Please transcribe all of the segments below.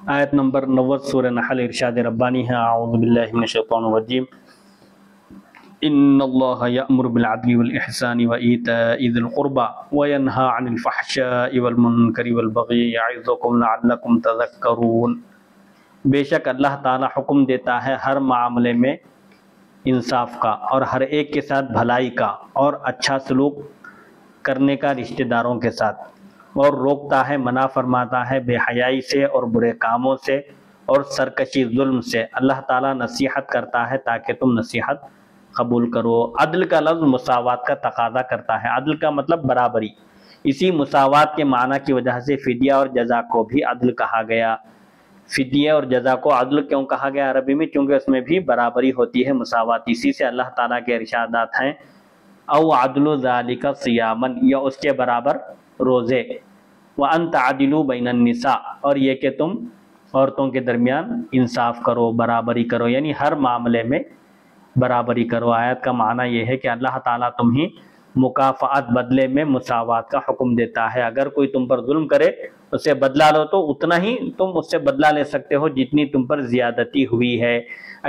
آیت نمبر 90 سورہ نحل ارشاد ربانی ہے، اعوذ باللہ من الشیطان الرجیم، ان اللہ یأمر بالعدل والاحسان وایتاء ذی القربى وینہی عن الفحشاء والمنکر والبغی یعظکم لعلکم تذکرون۔ بے شک اللہ تعالی حکم دیتا ہے ہر معاملے میں انصاف کا اور ہر ایک کے ساتھ بھلائی کا اور اچھا سلوک کرنے کا رشتہ داروں کے ساتھ، اور روکتا ہے، منع فرماتا ہے بے حیائی سے اور برے کاموں سے اور سرکشی ظلم سے۔ اللہ تعالیٰ نصیحت کرتا ہے تاکہ تم نصیحت قبول کرو۔ عدل کا لفظ مساوات کا تقاضا کرتا ہے۔ عدل کا مطلب برابری، اسی مساوات کے معنی کی وجہ سے فدیہ اور جزا کو بھی عدل کہا گیا۔ فدیہ اور جزا کو عدل کیوں کہا گیا عربی میں؟ کیونکہ اس میں بھی برابری ہوتی ہے، مساوات۔ اسی سے اللہ تعالیٰ کے ارشادات ہیں او عدل ذالک صیاما، یا اس کے برابر روزے، وَأَن تَعْدِلُوا بَيْنَ النِّسَاء، اور یہ کہ تم عورتوں کے درمیان انصاف کرو، برابری کرو، یعنی ہر معاملے میں برابری کرو۔ آیت کا معنی یہ ہے کہ اللہ تعالیٰ تمہیں مکافات بدلے میں مساوات کا حکم دیتا ہے۔ اگر کوئی تم پر ظلم کرے اسے بدلہ لو تو اتنا ہی تم اس سے بدلہ لے سکتے ہو جتنی تم پر زیادتی ہوئی ہے۔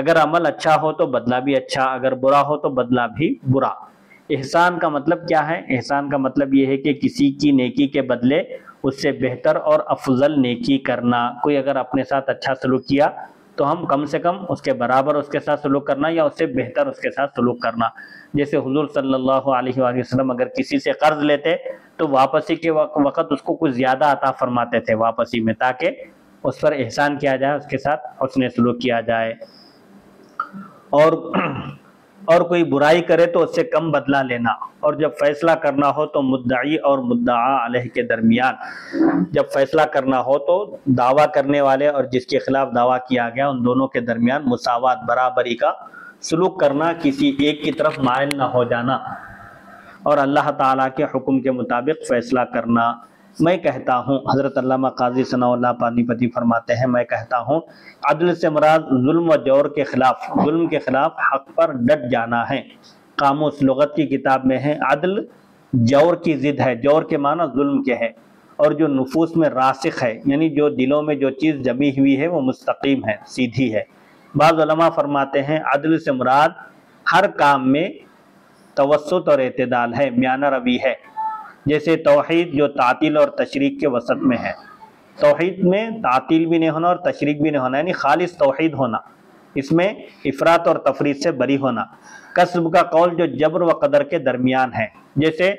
اگر عمل اچھا ہو تو بدلہ بھی اچھا، اگر برا ہو تو بدلہ بھی برا۔ احسان کا مطلب کیا ہے؟ احسان کا مطلب یہ ہے کہ کسی کی نیکی کے بدلے اس سے بہتر اور افضل نیکی کرنا۔ کوئی اگر اپنے ساتھ اچھا سلوک کیا تو ہم کم سے کم اس کے برابر اس کے ساتھ سلوک کرنا یا اس سے بہتر اس کے ساتھ سلوک کرنا۔ جیسے حضور صلی اللہ علیہ وآلہ وسلم اگر کسی سے قرض لیتے تو واپسی کے وقت اس کو کچھ زیادہ عطا فرماتے تھے واپسی میں، تاکہ اس پر احسان کیا جائے، اس کے ساتھ حسن سلوک کیا جائے۔ اور کوئی برائی کرے تو اس سے کم بدلہ لینا، اور جب فیصلہ کرنا ہو تو مدعی اور مدعا علیہ کے درمیان، جب فیصلہ کرنا ہو تو دعویٰ کرنے والے اور جس کے خلاف دعویٰ کیا گیا ان دونوں کے درمیان مساوات، برابری کا سلوک کرنا، کسی ایک کی طرف مائل نہ ہو جانا، اور اللہ تعالیٰ کے حکم کے مطابق فیصلہ کرنا۔ میں کہتا ہوں، حضرت علامہ قاضی ثناء اللہ پانی پتی فرماتے ہیں، میں کہتا ہوں عدل سے مراد ظلم و جور کے خلاف، ظلم کے خلاف حق پر ڈٹ جانا ہے۔ قاموس لغت کی کتاب میں ہے عدل جور کی ضد ہے، جور کے معنی ظلم کے ہے، اور جو نفوس میں راسخ ہے، یعنی جو دلوں میں جو چیز جمی ہوئی ہے وہ مستقیم ہے، سیدھی ہے۔ بعض علماء فرماتے ہیں عدل سے مراد ہر کام میں توسط اور اعتدال ہے، میانہ روی ہے۔ جیسے توحید جو تعطیل اور تشریک کے وسط میں ہے، توحید میں تعطیل بھی نہیں ہونا اور تشریک بھی نہیں ہونا، یعنی خالص توحید ہونا، اس میں افراط اور تفریط سے بری ہونا۔ کسب کا قول جو جبر و قدر کے درمیان ہے، جیسے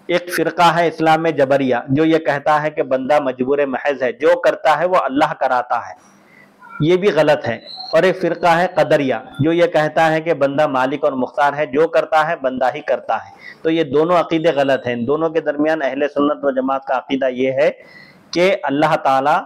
ایک فرقہ ہے اسلام میں جبریہ، جو یہ کہتا ہے کہ بندہ مجبور محض ہے، جو کرتا ہے وہ اللہ کراتا ہے، یہ بھی غلط ہے۔ اور ایک فرقہ ہے قدریہ، جو یہ کہتا ہے کہ بندہ مالک اور مختار ہے، جو کرتا ہے بندہ ہی کرتا ہے۔ تو یہ دونوں عقیدے غلط ہیں۔ ان دونوں کے درمیان اہل سنت و جماعت کا عقیدہ یہ ہے کہ اللہ تعالی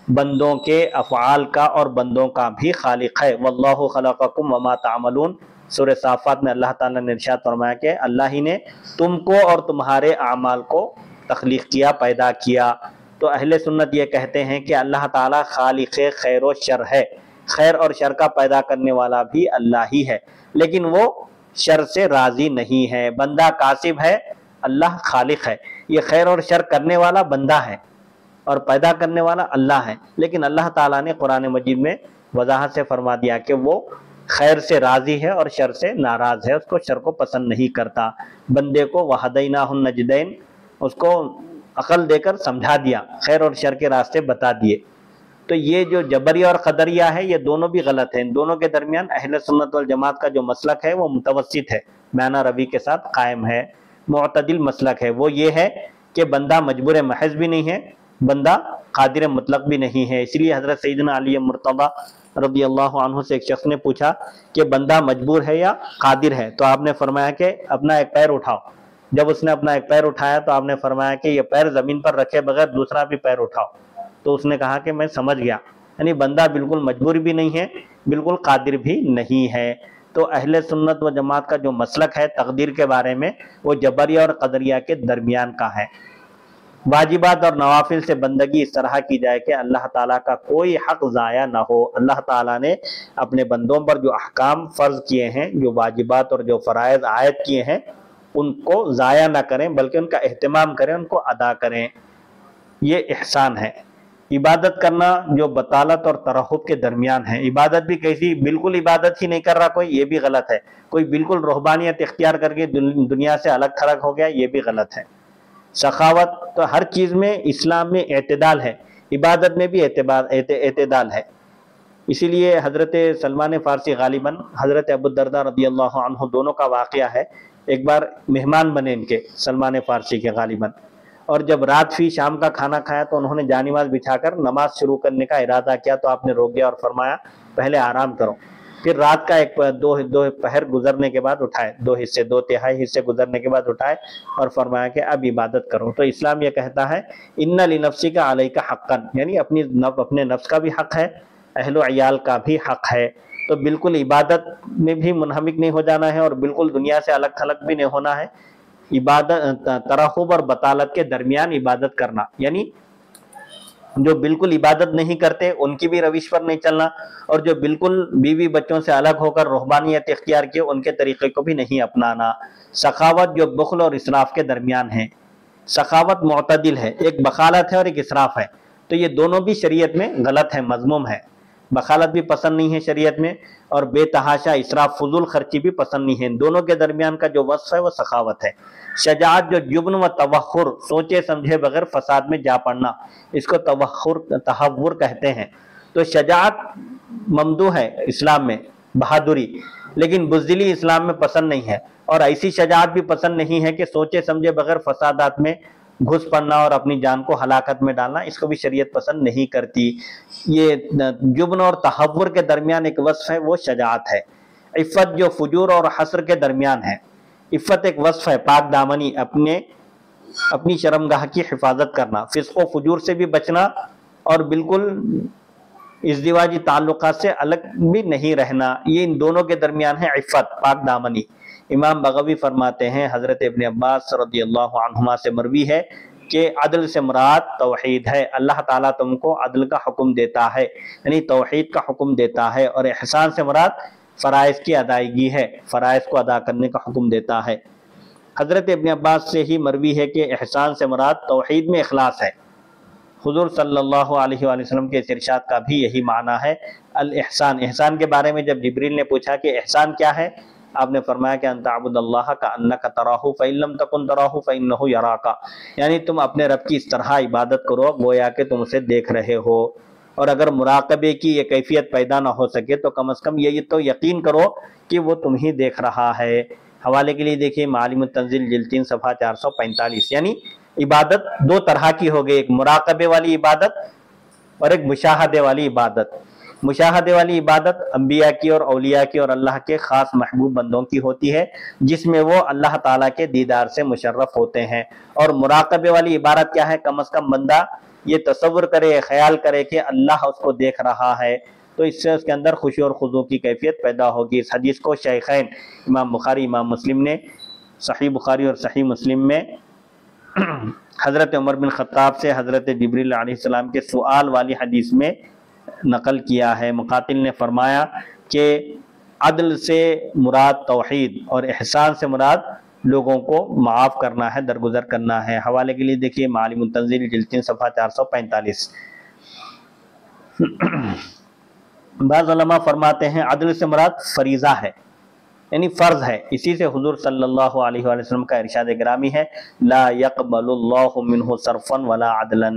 بندوں کے افعال کا اور بندوں کا بھی خالق ہے۔ واللہ خلقکم وما تعملون، سورہ صافات میں اللہ تعالیٰ نے ارشاد فرمایا کہ اللہ ہی نے تم کو اور تمہارے اعمال کو تخلیق کیا، پیدا کیا۔ تو اہل سنت یہ کہتے ہیں کہ اللہ تعالیٰ خالق خیر و شر ہے، خیر اور شر کا پیدا کرنے والا بھی اللہ ہی ہے، لیکن وہ شر سے راضی نہیں ہے۔ بندہ کاسب ہے، اللہ خالق ہے۔ یہ خیر اور شر کرنے والا بندہ ہے اور پیدا کرنے والا اللہ ہے، لیکن اللہ تعالیٰ نے قرآن مجید میں وضاحت سے فرما دیا کہ وہ خیر سے راضی ہے اور شر سے ناراض ہے، اس کو شر کو پسند نہیں کرتا۔ بندے کو وَهَدَيْنَاهُ النَّجْدَيْنِ، اس کو عقل دے کر سمجھا دیا، خیر اور شر کے راستے بتا دیے۔ تو یہ جو جبریہ اور قدریہ ہے یہ دونوں بھی غلط ہیں۔ ان دونوں کے درمیان اہل سنت والجماعت کا جو مسلک ہے وہ متوسط ہے، میانہ روی کے ساتھ قائم ہے، معتدل مسلک ہے۔ وہ یہ ہے کہ بندہ مجبور محض بھی نہیں ہے، بندہ قادر مطلق بھی نہیں ہے۔ اس لیے حضرت سیدنا علی مرتضیٰ رضی اللہ عنہ سے ایک شخص نے پوچھا کہ بندہ مجبور ہے یا قادر ہے؟ تو آپ نے فرمایا کہ اپنا ایک پیر اٹھاؤ۔ جب اس نے اپنا ایک پیر اٹھایا تو آپ نے فرمایا کہ یہ پیر زمین پر رکھے بغیر دوسرا بھی پیر اٹھاؤ۔ تو اس نے کہا کہ میں سمجھ گیا، یعنی بندہ بالکل مجبور بھی نہیں ہے، بالکل قادر بھی نہیں ہے۔ تو اہل سنت و جماعت کا جو مسلک ہے تقدیر کے بارے میں وہ جبریہ اور قدریہ کے درمیان کا ہے۔ واجبات اور نوافل سے بندگی اس طرح کی جائے کہ اللہ تعالیٰ کا کوئی حق ضائع نہ ہو۔ اللہ تعالیٰ نے اپنے بندوں پر جو احکام فرض کیے ہیں، جو واجبات اور جو فرائض عائد کیے ہیں، ان کو ضائع نہ کریں بلکہ ان کا اہتمام کریں، ان کو ادا کریں۔ یہ احسان ہے۔ عبادت کرنا جو بطالت اور ترہب کے درمیان ہے، عبادت بھی کیسی بالکل عبادت ہی نہیں کر رہا کوئی، یہ بھی غلط ہے، کوئی بالکل روحانیت اختیار کر کے دنیا سے الگ تھلگ ہو گیا، یہ بھی غلط ہے۔ سخاوت تو ہر چیز میں اسلام میں اعتدال ہے، عبادت میں بھی اعتدال ہے۔ اسی لیے حضرت سلمان فارسی غالباً حضرت ابو الدرداء رضی اللہ عنہ دونوں کا واقعہ ہے، ایک بار مہمان بنے ان کے سلمان فارسی کے غالباً، اور جب رات فی شام کا کھانا کھایا تو انہوں نے جانماز بچھا کر نماز شروع کرنے کا ارادہ کیا تو آپ نے روک دیا اور فرمایا پہلے آرام کرو، پھر رات کا دو پہر گزرنے کے بعد اٹھائے، دو تہائی حصے گزرنے کے بعد اٹھائے اور فرمایا کہ اب عبادت کرو۔ تو اسلام یہ کہتا ہے ان لنفسک علیک حقا، یعنی اپنے نفس کا بھی حق ہے، اہل و عیال کا بھی حق ہے، تو بالکل عبادت میں بھی منہمک نہیں ہو جانا ہے اور بالکل دنیا سے الگ تھلگ بھی نہیں ہونا ہے۔ عبادت ترہب اور بطالت کے درمیان عبادت کرنا، یعنی جو بالکل عبادت نہیں کرتے ان کی بھی روش پر نہیں چلنا، اور جو بالکل بیوی بچوں سے الگ ہو کر رہبانیت اختیار کیے ان کے طریقے کو بھی نہیں اپنانا۔ سخاوت جو بخل اور اسراف کے درمیان ہے، سخاوت معتدل ہے، ایک بخالت ہے اور ایک اسراف ہے، تو یہ دونوں بھی شریعت میں غلط ہے، مذموم ہے۔ بخالت بھی پسند نہیں ہے شریعت میں، اور بے تحاشا اسراف فضول خرچی بھی پسند نہیں ہے، ان دونوں کے درمیان کا جو وصف ہے وہ سخاوت ہے۔ شجاعت جو جبن و توخر، سوچے سمجھے بغیر فساد میں جا پڑنا، اس کو تہور کہتے ہیں۔ تو شجاعت ممدوح ہے اسلام میں، بہادری، لیکن بزدلی اسلام میں پسند نہیں ہے، اور ایسی شجاعت بھی پسند نہیں ہے کہ سوچے سمجھے بغیر فسادات میں گھس پڑنا اور اپنی جان کو ہلاکت میں ڈالنا، اس کو بھی شریعت پسند نہیں کرتی۔ یہ جبن اور تہور کے درمیان ایک وصف ہے، وہ شجاعت ہے۔ عفت جو فجور اور حسر کے درمیان ہے، عفت ایک وصف ہے، پاک دامنی، اپنی شرمگاہ کی حفاظت کرنا، فسق و فجور سے بھی بچنا، اور بالکل ازدواجی تعلقات سے الگ بھی نہیں رہنا، یہ ان دونوں کے درمیان ہے عفت، پاک دامنی۔ امام بغوی فرماتے ہیں حضرت ابن عباس رضی اللہ عنہما سے مروی ہے کہ عدل سے مراد توحید ہے، اللہ تعالیٰ تم کو عدل کا حکم دیتا ہے، یعنی توحید کا حکم دیتا ہے، اور احسان سے مراد فرائض کی ادائیگی ہے، فرائض کو ادا کرنے کا حکم دیتا ہے۔ حضرت ابن عباس سے ہی مروی ہے کہ احسان سے مراد توحید میں اخلاص ہے۔ حضور صلی اللہ علیہ وآلہ وسلم کے ارشاد کا بھی یہی معنی ہے، الاحسان۔ احسان کے بارے میں جب جبریل نے پوچھا کہ احسان کیا ہے، آپ نے فرمایا کہ ان تعبد اللہ کأنک تراہ فإن لم تکن تراہ فإنہ یراک، یعنی تم اپنے رب کی اس طرح عبادت کرو گویا کہ تم اسے دیکھ رہے ہو، اور اگر مراقبے کی یہ کیفیت پیدا نہ ہو سکے تو کم از کم یہ تو یقین کرو کہ وہ تمہیں دیکھ رہا ہے۔ حوالے کے لیے دیکھیے معالم التنزیل جلد 3 صفحہ 445۔ یعنی عبادت دو طرح کی ہو گئی، ایک مراقبے والی عبادت اور ایک مشاہدے والی عبادت۔ مشاہدے والی عبادت انبیاء کی اور اولیاء کی اور اللہ کے خاص محبوب بندوں کی ہوتی ہے، جس میں وہ اللہ تعالیٰ کے دیدار سے مشرف ہوتے ہیں، اور مراقبے والی عبادت کیا ہے، کم از کم بندہ یہ تصور کرے، خیال کرے کہ اللہ اس کو دیکھ رہا ہے، تو اس سے اس کے اندر خوشی اور خضوع کی کیفیت پیدا ہوگی۔ اس حدیث کو شیخین امام بخاری امام مسلم نے صحیح بخاری اور صحیح مسلم میں حضرت عمر بن خطاب سے حضرت جبریل علیہ السلام کے سوال والی حدیث میں نقل کیا ہے۔ مقاتل نے فرمایا کہ عدل سے مراد توحید اور احسان سے مراد لوگوں کو معاف کرنا ہے، درگزر کرنا ہے۔ حوالے کے لیے دیکھیے معالم التنزیل جلد 3 صفحہ 445۔ بعض علماء فرماتے ہیں عدل سے مراد فریضہ ہے، یعنی فرض ہے، اسی سے حضور صلی اللہ علیہ وآلہ وسلم کا ارشاد گرامی ہے لا يقبل اللہ منہ صرفا ولا عدلا،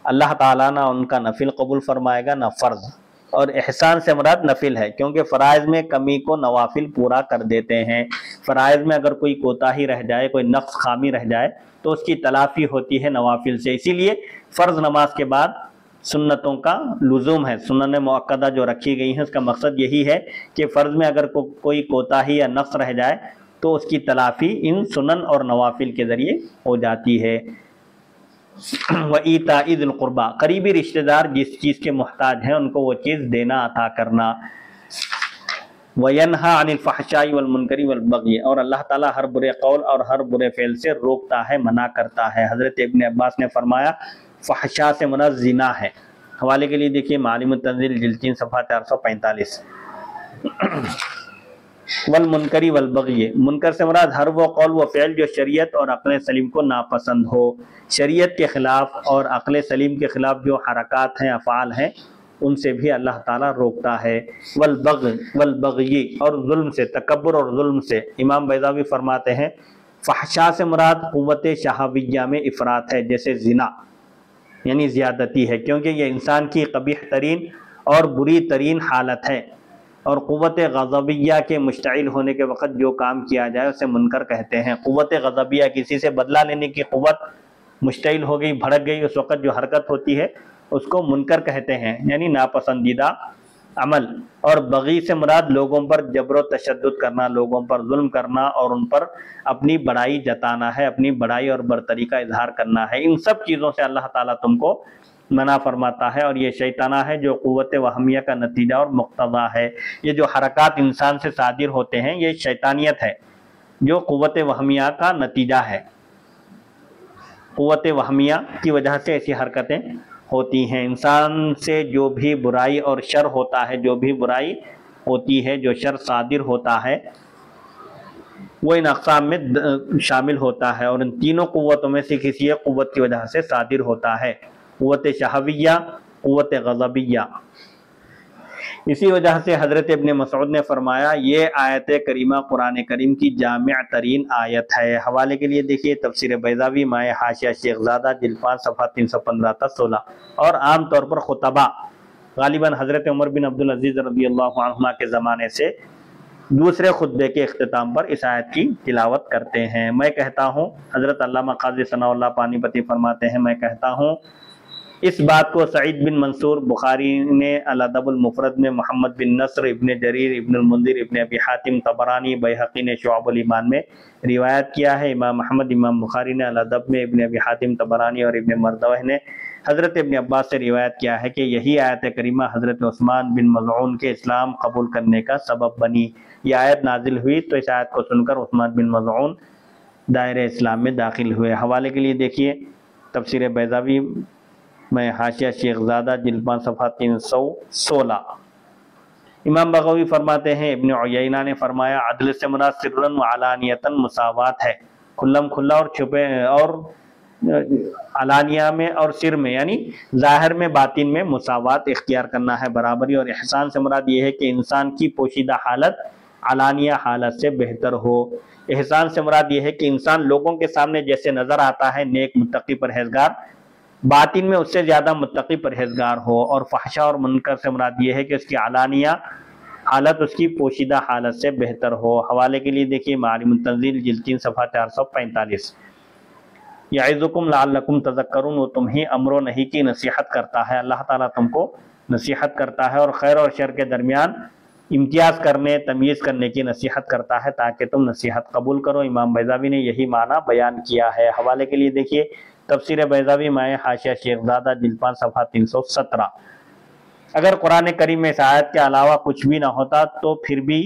اللہ تعالیٰ نہ ان کا نفل قبول فرمائے گا نہ فرض۔ اور احسان سے مراد نفل ہے، کیونکہ فرائض میں کمی کو نوافل پورا کر دیتے ہیں۔ فرائض میں اگر کوئی کوتاہی رہ جائے، کوئی نقص خامی رہ جائے تو اس کی تلافی ہوتی ہے نوافل سے، اسی لیے فرض نماز کے بعد سنتوں کا لزوم ہے۔ سنن مؤکدہ جو رکھی گئی ہیں اس کا مقصد یہی ہے کہ فرض میں اگر کوئی کوتاہی یا نقص رہ جائے تو اس کی تلافی ان سنن اور نوافل کے ذریعے ہو جاتی ہے۔ وَإِيتَاءِ ذِي الْقُرْبَى، قریبی رشتہ دار جس چیز کے محتاج ہیں ان کو وہ چیز دینا، عطا کرنا۔ وَيَنْهَى عَنِ الْفَحْشَاءِ وَالْمُنْكَرِ وَالْبَغْيِ، اور اللہ تعالیٰ ہر برے قول اور ہر برے فعل سے روکتا ہے، منع کرتا ہے۔ حضرت ابن عباس نے فرمایا فحشاء سے مراد زنا ہے۔ حوالے کے لیے دیکھیے معالم التنزیل جلد 3 صفحہ 445۔ والمنکری والبغی، منکر سے مراد ہر وہ قول و فعل جو شریعت اور عقل سلیم کو ناپسند ہو، شریعت کے خلاف اور عقل سلیم کے خلاف جو حرکات ہیں، افعال ہیں، ان سے بھی اللہ تعالیٰ روکتا ہے۔ والبغی، اور ظلم سے، تکبر اور ظلم سے۔ امام بیضاوی فرماتے ہیں فحشا سے مراد قوت شہویہ میں افراط ہے، جیسے زنا یعنی زیادتی ہے، کیونکہ یہ انسان کی قبیح ترین اور بری ترین حالت ہے، اور قوت غضبیہ کے مشتعل ہونے کے وقت جو کام کیا جائے اسے منکر کہتے ہیں۔ قوت غضبیہ، کسی سے بدلہ لینے کی قوت مشتعل ہو گئی، بھڑک گئی، اس وقت جو حرکت ہوتی ہے اس کو منکر کہتے ہیں، یعنی ناپسندیدہ عمل۔ اور بغی سے مراد لوگوں پر جبر و تشدد کرنا، لوگوں پر ظلم کرنا اور ان پر اپنی بڑائی جتانا ہے، اپنی بڑائی اور برتری کا اظہار کرنا ہے۔ ان سب چیزوں سے اللہ تعالیٰ تم کو منع فرماتا ہے، اور یہ شیطانہ ہے جو قوت وہمیہ کا نتیجہ اور مقتضا ہے۔ یہ جو حرکات انسان سے صادر ہوتے ہیں یہ شیطانیت ہے جو قوت وہمیہ کا نتیجہ ہے۔ قوت وہمیہ کی وجہ سے ایسی حرکتیں ہوتی ہیں۔ انسان سے جو بھی برائی اور شر ہوتا ہے، جو بھی برائی ہوتی ہے، جو شر صادر ہوتا ہے، وہ ان اقسام میں شامل ہوتا ہے، اور ان تینوں قوتوں میں سے کسی ایک قوت کی وجہ سے صادر ہوتا ہے، قوت شہویہ، قوت غضبیہ۔ اسی وجہ سے حضرت ابن مسعود نے فرمایا یہ آیت کریمہ قرآن کریم کی جامع ترین آیت ہے۔ حوالے کے لیے دیکھیے تفسیر بیضاوی مائع حاشیہ شیخ زادہ جلد 5 صفحہ 315 تا 16۔ اور عام طور پر خطبہ غالباً حضرت عمر بن عبدالعزیز رضی اللہ عنہما کے زمانے سے دوسرے خطبے کے اختتام پر اس آیت کی تلاوت کرتے ہیں۔ میں کہتا ہوں، حضرت علامہ قاضی ثناء اللہ پانی پتی فرماتے ہیں، میں کہتا ہوں اس بات کو سعید بن منصور بخاری نے الادب المفرد میں، محمد بن نصر ابن جریر ابن المنذر ابن ابی حاتم طبرانی بیہقی نے شعب الایمان میں روایت کیا ہے، امام محمد امام بخاری نے الادب میں، ابن ابی حاتم طبرانی اور ابن مردوہ نے حضرت ابن عباس سے روایت کیا ہے کہ یہی آیت کریمہ حضرت عثمان بن مظعون کے اسلام قبول کرنے کا سبب بنی۔ یہ آیت نازل ہوئی تو اس آیت کو سن کر عثمان بن مظعون دائرہ اسلام میں داخل ہوئے۔ حوالے کے لیے دیکھیے تفسیر بیضاوی میں حاشیہ شیخ زادہ جلد 5 صفحہ 316۔ امام بغوی فرماتے ہیں ابن عیینہ نے فرمایا عدل سے مراد سرًا و علانیتاً مساوات ہے، کھلم کھلا اور چھپے اور علانیہ میں اور سر میں، یعنی ظاہر میں باطن میں مساوات اختیار کرنا ہے، برابری۔ اور احسان سے مراد یہ ہے کہ انسان کی پوشیدہ حالت علانیہ حالت سے بہتر ہو۔ احسان سے مراد یہ ہے کہ انسان لوگوں کے سامنے جیسے نظر آتا ہے نیک متقی پرہیزگار، باطن میں اس سے زیادہ متقی پرہیزگار ہو۔ اور فحشا اور منکر سے مراد یہ ہے کہ اس کی علانیہ حالت اس کی پوشیدہ حالت سے بہتر ہو۔ حوالے کے لیے دیکھیے معالم التنزیل جلد 3 صفحہ 445۔ یعظکم لعلکم تذکرون، وہ تمہیں امر و نہی کی نصیحت کرتا ہے، اللہ تعالیٰ تم کو نصیحت کرتا ہے اور خیر اور شر کے درمیان امتیاز کرنے، تمیز کرنے کی نصیحت کرتا ہے تاکہ تم نصیحت قبول کرو۔ امام بیضاوی نے یہی معنی بیان کیا ہے۔ حوالے کے لیے دیکھیے تفسیر بیضاوی مائع حاشیہ شیخ زادہ جلد 5 صفحہ 317۔ اگر قرآن کریم میں اس آیت کے علاوہ کچھ بھی نہ ہوتا تو پھر بھی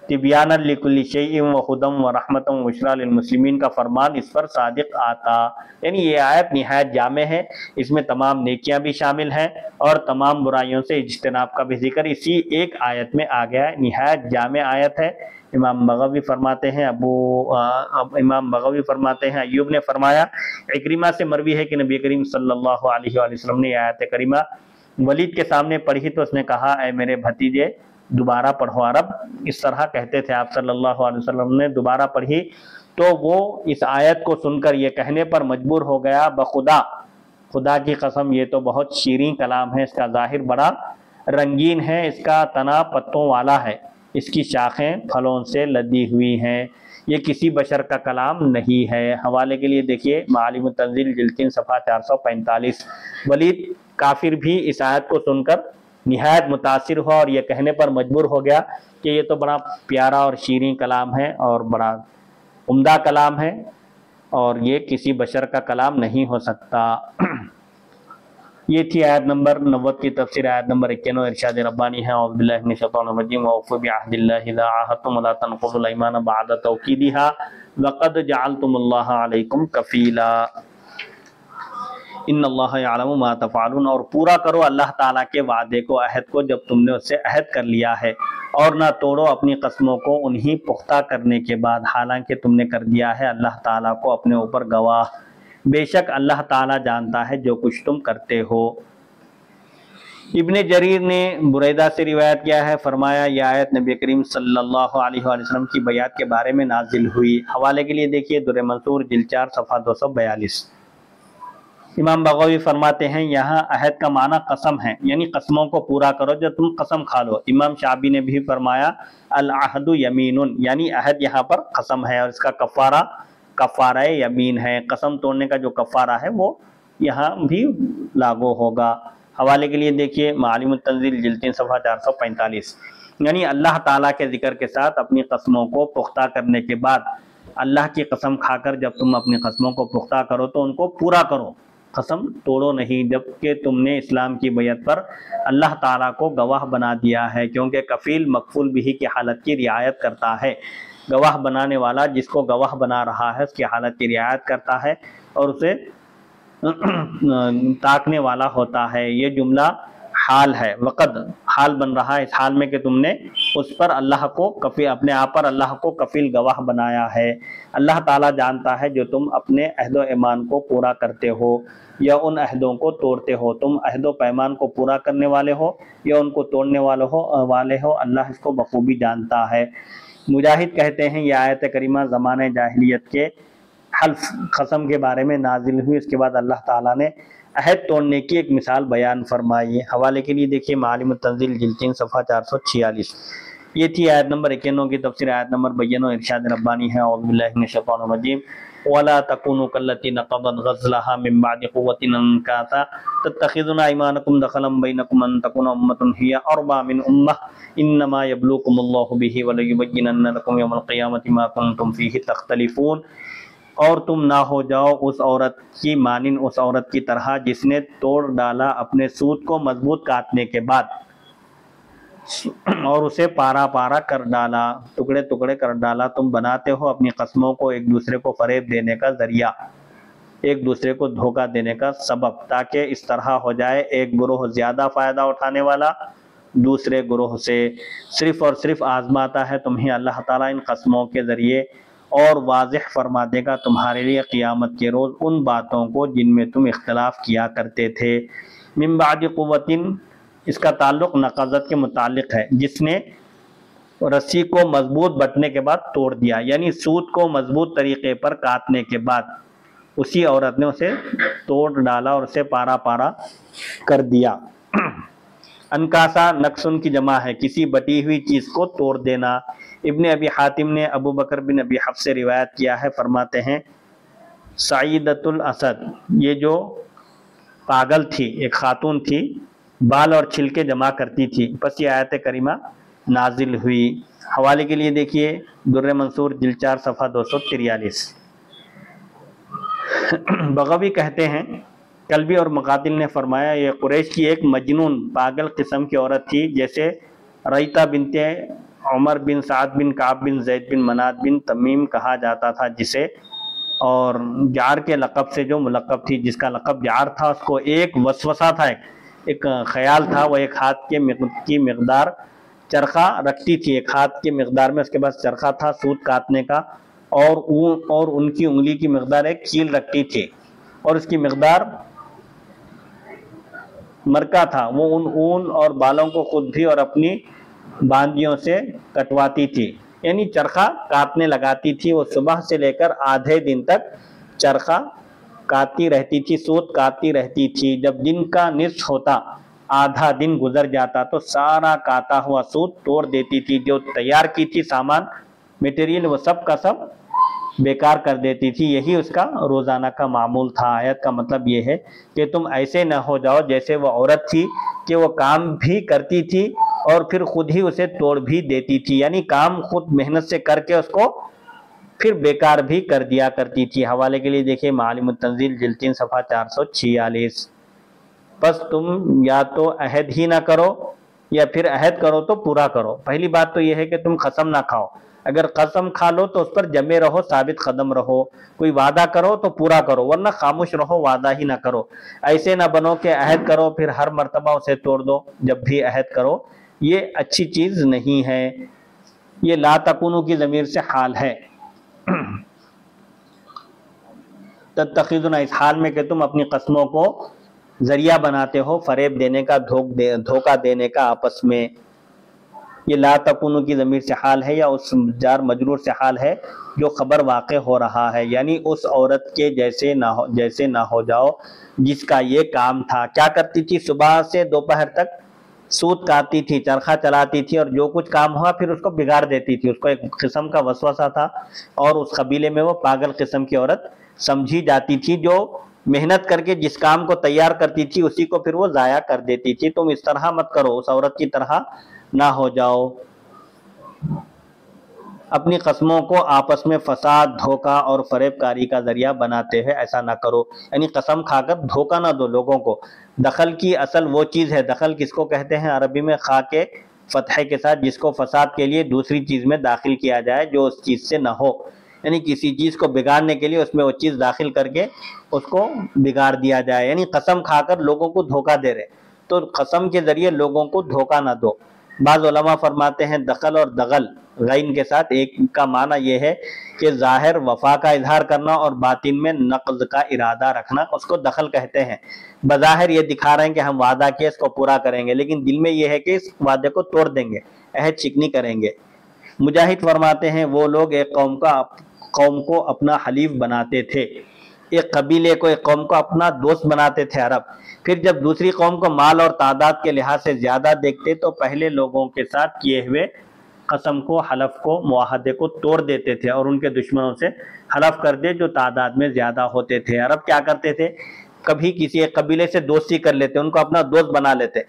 تبیانا لکل شیء و ہدی و رحمۃ و بشریٰ للمسلمین کا فرمان اس پر صادق آتا، یعنی یہ آیت نہایت جامع ہے، اس میں تمام نیکیاں بھی شامل ہیں اور تمام برائیوں سے اجتناب کا بھی ذکر اسی ایک آیت میں آ گیا ہے، نہایت جامع آیت ہے۔ امام بغوی فرماتے ہیں ایوب نے فرمایا عکرمہ سے مروی ہے کہ نبی کریم صلی اللہ علیہ وآلہ وسلم نے یہ آیت کریمہ ولید کے سامنے پڑھی تو اس نے کہا اے میرے بھتیجے دوبارہ پڑھو۔ عرب اس طرح کہتے تھے، آپ صلی اللہ علیہ وسلم نے دوبارہ پڑھی تو وہ اس آیت کو سن کر یہ کہنے پر مجبور ہو گیا بخدا، خدا کی قسم یہ تو بہت شیریں کلام ہے، اس کا ظاہر بڑا رنگین ہے، اس کا تنا پتوں والا ہے، اس کی شاخیں پھلوں سے لدی ہوئی ہیں، یہ کسی بشر کا کلام نہیں ہے۔ حوالے کے لیے دیکھیے معالم التنزیل جلد 3 صفحہ 445۔ ولید کافر بھی اس آیت کو سن کر نہایت متاثر ہوا اور یہ کہنے پر مجبور ہو گیا کہ یہ تو بڑا پیارا اور شیریں کلام ہے اور بڑا عمدہ کلام ہے اور یہ کسی بشر کا کلام نہیں ہو سکتا۔ یہ تھی آیت نمبر 90 کی تفسیر۔ آیت نمبر 91 ارشاد ربانی ہے اعوذ باللہ من الشیطان الرجیم وَأَوْفُوا بِعَهْدِ اللَّهِ إِذَا عَاهَدتُّمْ وَلَا تَنقُضُوا الْأَيْمَانَ بَعْدَ تَوْكِيدِهَا وَقَدْ جَعَلْتُمُ اللَّهَ عَلَيْكُمْ كَفِيلًا۔ ان اللہ یعلم ما تفعلون، اور پورا کرو اللہ تعالیٰ کے وعدے کو، عہد کو، جب تم نے اس سے عہد کر لیا ہے، اور نہ توڑو اپنی قسموں کو انہی پختہ کرنے کے بعد، حالانکہ تم نے کر دیا ہے اللہ تعالیٰ کو اپنے اوپر گواہ، بے شک اللہ تعالیٰ جانتا ہے جو کچھ تم کرتے ہو۔ ابن جریر نے بریدہ سے روایت کیا ہے، فرمایا یہ آیت نبی کریم صلی اللہ علیہ وآلہ وسلم کی بیعت کے بارے میں نازل ہوئی۔ حوالے کے لیے دیکھیے در منصور جلد 4 صفحہ 242۔ امام بغوی فرماتے ہیں یہاں عہد کا معنی قسم ہے، یعنی قسموں کو پورا کرو جو تم قسم کھا لو۔ امام شعبی نے بھی فرمایا العہد یمین، یعنی عہد یہاں پر قسم ہے، اور اس کا کفارہ یمین ہے، قسم توڑنے کا جو کفارہ ہے وہ یہاں بھی لاگو ہوگا۔ حوالے کے لیے دیکھیے معالم التنزیل جلد 3 صفحہ 445۔ یعنی اللہ تعالیٰ کے ذکر کے ساتھ اپنی قسموں کو پختہ کرنے کے بعد، اللہ کی قسم کھا کر جب تم اپنی قسموں کو پختہ کرو تو ان کو پورا کرو، قسم توڑو نہیں، جبکہ تم نے اسلام کی بیعت پر اللہ تعالیٰ کو گواہ بنا دیا ہے، کیونکہ کفیل مکفول بھی کی حالت کی رعایت کرتا ہے۔ گواہ بنانے والا جس کو گواہ بنا رہا ہے اس کی حالت کی رعایت کرتا ہے اور اسے تاکنے والا ہوتا ہے۔ یہ جملہ حال ہے، وقد حال بن رہا ہے اس حال میں کہ تم نے اس پر اللہ کو اپنے آپ پر اللہ کو کفیل گواہ بنایا ہے۔ اللہ تعالیٰ جانتا ہے جو تم اپنے عہد و ایمان کو پورا کرتے ہو یا ان عہدوں کو توڑتے ہو، تم عہد و پیمان کو پورا کرنے والے ہو یا ان کو توڑنے والے ہو، اللہ اس کو بخوبی جانتا ہے۔ مجاہد کہتے ہیں یہ آیت کریمہ زمانہ جاہلیت کے حلف قسم کے بارے میں نازل ہوئی، اس کے بعد اللہ تعالیٰ نے عہد توڑنے کی ایک مثال بیان فرمائی ہے۔ حوالے کے لیے دیکھیے معالم التنزیل جلد 3 صفحہ 446۔ یہ تھی آیت نمبر 91 کی تفسیر۔ آیت نمبر 92 ارشاد ربانی ہے، اعوذ باللہ من الشیطان الرجیم وَلَا تَكُونُوا كَالَّتِي نَقَضَتْ غَزْلَهَا مِن بَعْدِ قُوَّةٍ أَنكَاثًا تَتَّخِذُونَ أَيْمَانَكُمْ دَخَلًا بَيْنَكُمْ أَن تَكُونَ أُمَّةٌ هِيَ أَرْبَىٰ مِنْ أُمَّةٍ إِنَّمَا يَبْلُوكُمُ اللَّهُ بِهِ وَلَيُبَيِّنَنَّ لَكُمْ يَوْمَ الْقِيَامَةِ مَا كُنتُمْ فِيهِ تَخْتَلِفُونَ۔ اور تم نہ ہو جاؤ اس عورت کی مانند اس عورت کی طرح جس نے توڑ ڈالا اپنے سوت کو مضبوط کاٹنے کے بعد اور اسے پارا پارا کر ڈالا، ٹکڑے ٹکڑے کر ڈالا۔ تم بناتے ہو اپنی قسموں کو ایک دوسرے کو فریب دینے کا ذریعہ، ایک دوسرے کو دھوکہ دینے کا سبب، تاکہ اس طرح ہو جائے ایک گروہ زیادہ فائدہ اٹھانے والا دوسرے گروہ سے۔ صرف اور صرف آزماتا ہے تمہیں اللہ تعالیٰ ان قسموں کے ذریعے، اور واضح فرما دے گا تمہارے لیے قیامت کے روز ان باتوں کو جن میں تم اختلاف کیا کرتے تھے۔ من بعد قوتن، اس کا تعلق نقضت کے متعلق ہے، جس نے رسی کو مضبوط بٹنے کے بعد توڑ دیا، یعنی سوت کو مضبوط طریقے پر کاٹنے کے بعد اسی عورت نے اسے توڑ ڈالا اور اسے پارا پارا کر دیا۔ انکاسا نقصن کی جمع ہے، کسی بٹی ہوئی چیز کو توڑ دینا۔ ابن ابی حاتم نے ابو بکر بن ابی حفص سے روایت کیا ہے، فرماتے ہیں سعیدۃ الاسد، یہ جو پاگل تھی، ایک خاتون تھی، بال اور چھلکے جمع کرتی تھی، پس یہ آیت کریمہ نازل ہوئی۔ حوالے کے لیے دیکھیے در منصور جلد 4 صفحہ 243۔ بغوی کہتے ہیں کلبی اور مقاتل نے فرمایا یہ قریش کی ایک مجنون پاگل قسم کی عورت تھی، جیسے ریطہ بنت عمر بن سعد بن کعب بن زید بن منات بن تمیم کہا جاتا تھا جسے، اور جعر کے لقب سے جو ملقب تھی، جس کا لقب جعر تھا، اس کو ایک وسوسہ تھا، ایک خیال تھا، وہ ایک ہاتھ کی مقدار چرخہ رکھتی تھی، ایک ہاتھ کی مقدار میں اس کے پاس چرخہ تھا سوت کاٹنے کا، اور ان کی انگلی کی مقدار ایک کیل رکھتی تھی، اور اس کی مقدار مرکہ تھا، وہ ان اون اور بالوں کو خود بھی اور اپنی باندیوں سے کٹواتی تھی، یعنی چرخہ کاٹنے لگاتی تھی۔ وہ صبح سے لے کر آدھے دن تک چرخہ کاٹتی رہتی تھی، سوت کاٹتی رہتی تھی۔ جب دن کا نصف ہوتا، آدھا دن گزر جاتا تو سارا کاٹا ہوا سوت توڑ دیتی تھی، جو تیار کی تھی سامان میٹیریل وہ سب کا سب بیکار کر دیتی تھی۔ یہی اس کا روزانہ کا معمول تھا۔ آیت کا مطلب یہ ہے کہ تم ایسے نہ ہو جاؤ جیسے وہ عورت تھی کہ وہ کام بھی کرتی تھی اور پھر خود ہی اسے توڑ بھی دیتی تھی، یعنی کام خود محنت سے کر کے اس کو پھر بیکار بھی کر دیا کرتی تھی۔ حوالے کے لیے دیکھیں معالم التنزیل جلد 3 صفحہ 446۔ بس تم یا تو عہد ہی نہ کرو یا پھر عہد کرو تو پورا کرو۔ پہلی بات تو یہ ہے کہ تم قسم نہ کھاؤ، اگر قسم کھا لو تو اس پر جمے رہو، ثابت قدم رہو، کوئی وعدہ کرو تو پورا کرو، ورنہ خاموش رہو، وعدہ ہی نہ کرو۔ ایسے نہ بنو کہ عہد کرو پھر ہر مرتبہ اسے توڑ دو جب بھی عہد کرو، یہ اچھی چیز نہیں ہے۔ یہ لا تکونو کی ضمیر سے حال ہے، تتخذون، اس حال میں کہ تم اپنی قسموں کو ذریعہ بناتے ہو فریب دینے کا، دھوکہ دینے کا آپس میں۔ یہ لا تکونو کی ضمیر سے حال ہے یا اس جار مجرور سے حال ہے جو خبر واقع ہو رہا ہے، یعنی اس عورت کے جیسے نہ ہو جاؤ جس کا یہ کام تھا۔ کیا کرتی تھی؟ صبح سے دوپہر تک سوت کاٹتی تھی، چرخہ چلاتی تھی، اور جو کچھ کام ہوا پھر اس کو بگاڑ دیتی تھی۔ اس کو ایک قسم کا وسوسہ تھا اور اس قبیلے میں وہ پاگل قسم کی عورت سمجھی جاتی تھی، جو محنت کر کے جس کام کو تیار کرتی تھی اسی کو پھر وہ ضائع کر دیتی تھی۔ تم اس طرح مت کرو، اس عورت کی طرح نہ ہو جاؤ۔ اپنی قسموں کو آپس میں فساد، دھوکہ اور فریب کاری کا ذریعہ بناتے ہیں، ایسا نہ کرو، یعنی قسم کھا کر دھوکہ نہ دو لوگوں کو۔ دخل کی اصل وہ چیز ہے، دخل کس کو کہتے ہیں عربی میں؟ خا کے فتحے کے ساتھ، جس کو فساد کے لیے دوسری چیز میں داخل کیا جائے جو اس چیز سے نہ ہو، یعنی کسی چیز کو بگاڑنے کے لیے اس میں وہ چیز داخل کر کے اس کو بگاڑ دیا جائے، یعنی قسم کھا کر لوگوں کو دھوکہ دے رہے، تو قسم کے ذریعے لوگوں کو دھوکہ نہ دو۔ بعض علماء فرماتے ہیں دخل اور دغل غین کے ساتھ ایک کا معنی یہ ہے کہ ظاہر وفا کا اظہار کرنا اور باطن میں نقض کا ارادہ رکھنا، اس کو دخل کہتے ہیں۔ بظاہر یہ دکھا رہے ہیں کہ ہم وعدہ کیا اس کو پورا کریں گے، لیکن دل میں یہ ہے کہ اس وعدے کو توڑ دیں گے، عہد شکنی کریں گے۔ مجاہد فرماتے ہیں وہ لوگ ایک قوم کو اپنا حلیف بناتے تھے، ایک قبیلے کو، ایک قوم کو اپنا دوست بناتے تھے عرب، پھر جب دوسری قوم کو مال اور تعداد کے لحاظ سے زیادہ دیکھتے تو پہلے لوگوں کے ساتھ کیے ہوئے قسم کو، حلف کو، معاہدے کو توڑ دیتے تھے اور ان کے دشمنوں سے حلف کر دے جو تعداد میں زیادہ ہوتے تھے۔ عرب کیا کرتے تھے؟ کبھی کسی ایک قبیلے سے دوستی کر لیتے، ان کو اپنا دوست بنا لیتے،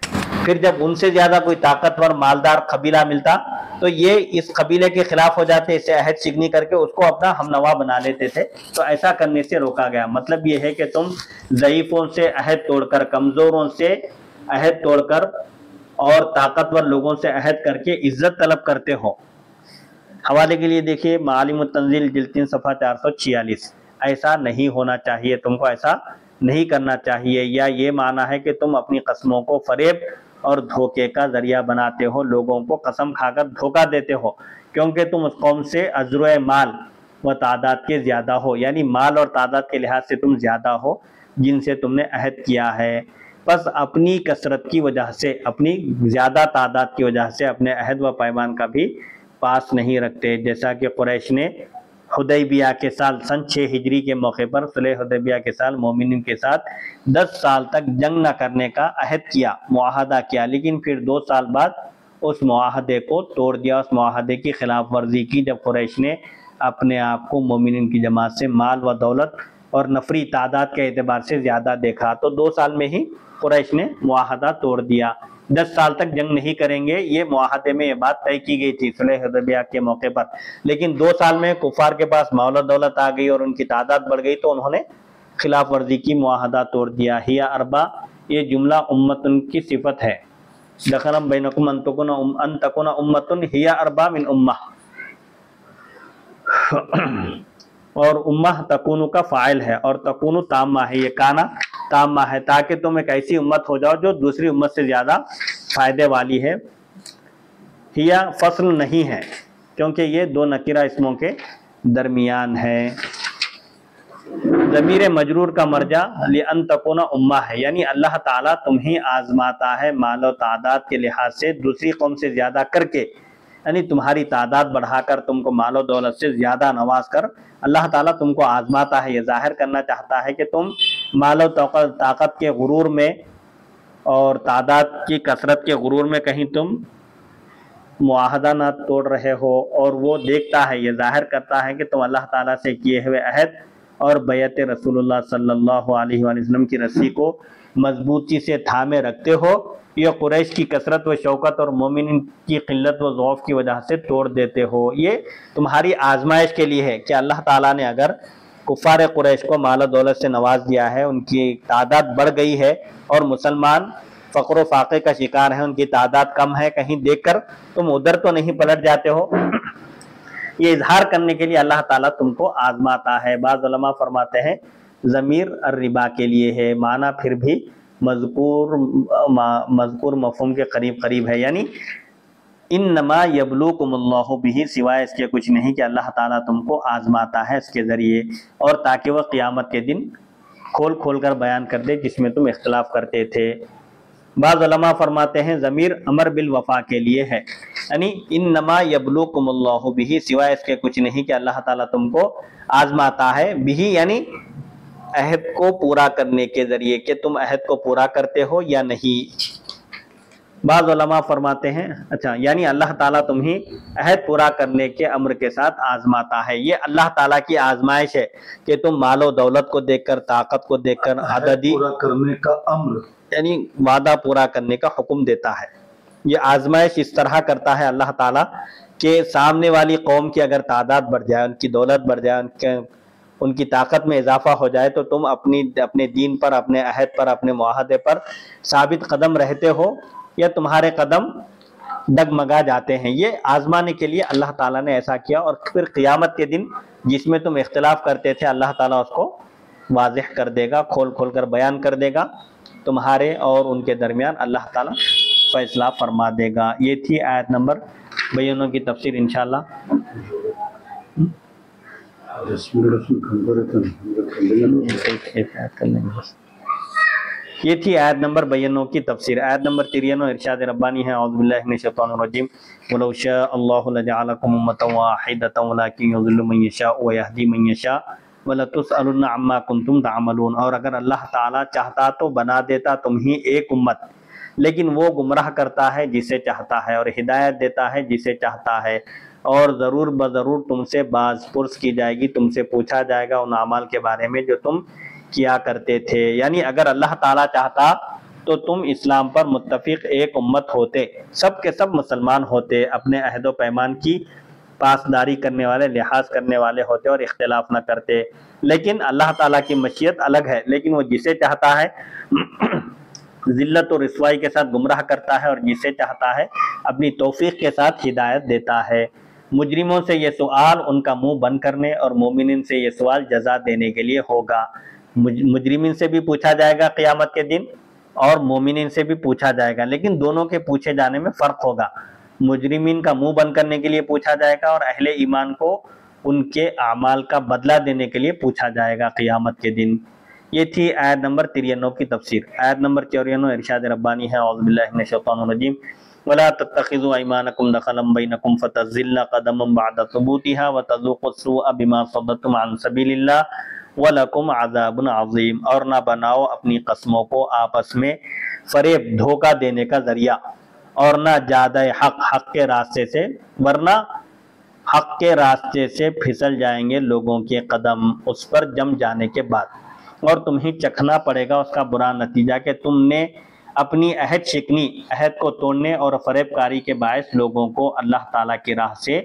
پھر جب ان سے زیادہ کوئی طاقتور مالدار قبیلہ ملتا تو یہ اس قبیلے کے خلاف ہو جاتے، اسے عہد شکنی کر کے اس کو اپنا ہمنوا بنا لیتے تھے۔ تو ایسا کرنے سے روکا گیا۔ مطلب یہ ہے کہ تم ضعیفوں سے عہد توڑ کر، کمزوروں سے عہد توڑ کر اور طاقتور لوگوں سے عہد کر کے عزت طلب کرتے ہو۔ حوالے کے لیے دیکھیے معالم التنزیل جلد 3 صفحہ 446۔ ایسا نہیں ہونا چاہیے، تم کو ایسا نہیں کرنا چاہیے، یا یہ معنی ہے کہ تم اپنی قسموں کو فریب اور دھوکے کا ذریعہ بناتے ہو، لوگوں کو قسم کھا کر دھوکہ دیتے ہو، کیونکہ تم اس قوم سے عذر مال و تعداد کے زیادہ ہو، یعنی مال اور تعداد کے لحاظ سے تم زیادہ ہو جن سے تم نے عہد کیا ہے۔ بس اپنی کثرت کی وجہ سے، اپنی زیادہ تعداد کی وجہ سے اپنے عہد و پیمان کا بھی پاس نہیں رکھتے، جیسا کہ قریش نے حدیبیہ کے سال سن 6 ہجری کے موقع پر صلح حدیبیہ کے سال مومنین کے ساتھ 10 سال تک جنگ نہ کرنے کا عہد کیا، معاہدہ کیا، لیکن پھر 2 سال بعد اس معاہدے کو توڑ دیا، اس معاہدے کی خلاف ورزی کی جب قریش نے اپنے آپ کو مومنین کی جماعت سے مال و دولت اور نفری تعداد کے اعتبار سے زیادہ دیکھا، تو 2 سال میں ہی قریش نے معاہدہ توڑ دیا۔ 10 سال تک جنگ نہیں کریں گے، یہ معاہدے میں یہ بات طے کی گئی تھی صلح حدیبیہ کے موقع پر، لیکن 2 سال میں کفار کے پاس مال و دولت آ گئی اور ان کی تعداد بڑھ گئی تو انہوں نے خلاف ورزی کی، معاہدہ توڑ دیا۔ ہی اربا، یہ جملہ امتن کی صفت ہے، دخلم بینکم ان تکون امتن ہی اربا من امہ، اور امہ تکونو کا فاعل ہے اور تکونو تامہ ہے، یہ کانا تامہ ہے، تاکہ تم ایک ایسی امت ہو جاؤ جو دوسری امت سے زیادہ فائدے والی ہے۔ ہیا فصل نہیں ہے کیونکہ یہ 2 نکرہ اسموں کے درمیان ہے۔ ضمیر مجرور کا مرجع لأن تکون امہ ہے، یعنی اللہ تعالیٰ تمہیں آزماتا ہے مال و تعداد کے لحاظ سے دوسری قوم سے زیادہ کر کے، یعنی تمہاری تعداد بڑھا کر، تم کو مال و دولت سے زیادہ نواز کر اللہ تعالیٰ تم کو آزماتا ہے، یہ ظاہر کرنا چاہتا ہے کہ تم مال و طاقت کے غرور میں اور تعداد کی کثرت کے غرور میں کہیں تم معاہدہ نہ توڑ رہے ہو، اور وہ دیکھتا ہے، یہ ظاہر کرتا ہے کہ تم اللہ تعالیٰ سے کیے ہوئے عہد اور بیعت رسول اللہ صلی اللہ علیہ وآلہ وسلم کی رسی کو مضبوطی سے تھامے رکھتے ہو، یہ قریش کی کثرت و شوکت اور مومنین کی قلت و ضعف کی وجہ سے توڑ دیتے ہو۔ یہ تمہاری آزمائش کے لیے ہے کہ اللہ تعالیٰ نے اگر کفار قریش کو مال و دولت سے نواز دیا ہے، ان کی تعداد بڑھ گئی ہے اور مسلمان فقر و فاقے کا شکار ہیں، ان کی تعداد کم ہے، کہیں دیکھ کر تم ادھر تو نہیں پلٹ جاتے ہو، یہ اظہار کرنے کے لیے اللہ تعالیٰ تم کو آزماتا ہے۔ بعض علماء فرماتے ہیں ضمیر الربا کے لیے ہے، معنی پھر بھی مذکور مفہوم کے قریب ہے، یعنی انما یبلوکم اللہ بہ، سوائے اس کے کچھ نہیں کہ اللہ تعالیٰ تم کو آزماتا ہے اس کے ذریعے، اور تاکہ وہ قیامت کے دن کھول کر بیان کر دے جس میں تم اختلاف کرتے تھے۔ بعض علماء فرماتے ہیں ضمیر امر بالوفا کے لیے ہے، یعنی انما یبلوکم اللہ بہ، سوائے اس کے کچھ نہیں کہ اللہ تعالیٰ تم کو آزماتا ہے، بہ یعنی عہد کو پورا کرنے کے ذریعے، کہ تم عہد کو پورا کرتے ہو یا نہیں۔ بعض علماء فرماتے ہیں اچھا یعنی اللہ تعالیٰ تمہیں عہد پورا کرنے کے امر کے ساتھ آزماتا ہے، یہ اللہ تعالیٰ کی آزمائش ہے کہ تم مال و دولت کو دیکھ کر، طاقت کو دیکھ کر، عددی پورا کرنے کا امر یعنی وعدہ پورا کرنے کا حکم دیتا ہے۔ یہ آزمائش اس طرح کرتا ہے اللہ تعالیٰ کہ سامنے والی قوم کی اگر تعداد بڑھ جائے، ان کی دولت بڑھ جائے، ان کی طاقت میں اضافہ ہو جائے، تو تم اپنے دین پر، اپنے عہد پر، اپنے معاہدے پر ثابت قدم رہتے ہو یا تمہارے قدم ڈگمگا جاتے ہیں۔ یہ آزمانے کے لیے اللہ تعالیٰ نے ایسا کیا، اور پھر قیامت کے دن جس میں تم اختلاف کرتے تھے اللہ تعالیٰ اس کو واضح کر دے گا، کھول کر بیان کر دے گا، تمہارے اور ان کے درمیان اللہ تعالیٰ فیصلہ فرما دے گا۔ یہ تھی آیت نمبر 92 کی تفسیر انشاءاللہ۔ یہ تھی آیت نمبر 92 کی تفسیر۔ آیت نمبر 93 ارشاد ربانی ہے، اعوذ باللہ من الشیطان الرجیم، وَلَوْ شَاءَ اللَّهُ لَجَعَلَكُمْ أُمَّةً وَاحِدَةً وَلَكِنْ يُضِلُّ مَن يَشَاءُ وَيَهْدِي مَن يَشَاءُ وَلَتُسْأَلُنَّ عَمَّا كُنتُمْ تَعْمَلُونَ، اور اگر اللہ تعالیٰ چاہتا تو بنا دیتا تمہیں ایک امت، لیکن وہ گمراہ کرتا ہے جسے چاہتا ہے اور ہدایت دیتا ہے جسے چاہتا ہے، اور ضرور بضرور تم سے باز پرس کی جائے گی، تم سے پوچھا جائے گا ان اعمال کے بارے میں جو تم کیا کرتے تھے۔ یعنی اگر اللہ تعالیٰ چاہتا تو تم اسلام پر متفق ایک امت ہوتے، سب کے سب مسلمان ہوتے، اپنے عہد و پیمان کی پاسداری کرنے والے، لحاظ کرنے والے ہوتے اور اختلاف نہ کرتے، لیکن اللہ تعالیٰ کی مشیت الگ ہے، لیکن وہ جسے چاہتا ہے ذلت و رسوائی کے ساتھ گمراہ کرتا ہے، اور جسے چاہتا ہے اپنی توفیق کے ساتھ ہدایت دیتا ہے۔ مجرموں سے یہ سوال ان کا منہ بند کرنے، اور مومنین سے یہ سوال جزا دینے کے لیے ہوگا۔ مجرمین سے بھی پوچھا جائے گا قیامت کے دن، اور مومنین سے بھی پوچھا جائے گا، لیکن دونوں کے پوچھے جانے میں فرق ہوگا۔ مجرمین کا منہ بند کرنے کے لیے پوچھا جائے گا، اور اہل ایمان کو ان کے اعمال کا بدلہ دینے کے لیے پوچھا جائے گا قیامت کے دن۔ یہ تھی آیت نمبر 93 کی تفسیر۔ آیت نمبر 94 ارشاد ربانی ہے، اعوذ باللہ من الشیطان الرجیم، وَلَا تَتَّخِذُوا أَيْمَانَكُمْ دَخَلًا بَيْنَكُمْ فَتَزِلَّ قَدَمٌ بَعْدَ ثُبُوتِهَا وَتَذُوقُوا السُّوءَ بِمَا صَدَّدتُّمْ عَنْ سَبِيلِ اللَّهِ وَلَكُمْ عَذَابٌ عَظِيمٌ، اور نہ بناؤ اپنی قسموں کو آپس میں فریب، دھوکہ دینے کا ذریعہ، اور نہ جادہ حق کے راستے سے، ورنہ حق کے راستے سے پھسل جائیں گے لوگوں کے قدم اس پر جم جانے کے بعد، اور تمہیں چکھنا پڑے گا اس کا برا نتیجہ کہ تم نے اپنی عہد شکنی، عہد کو توڑنے اور فریب کاری کے باعث لوگوں کو اللہ تعالیٰ کی راہ سے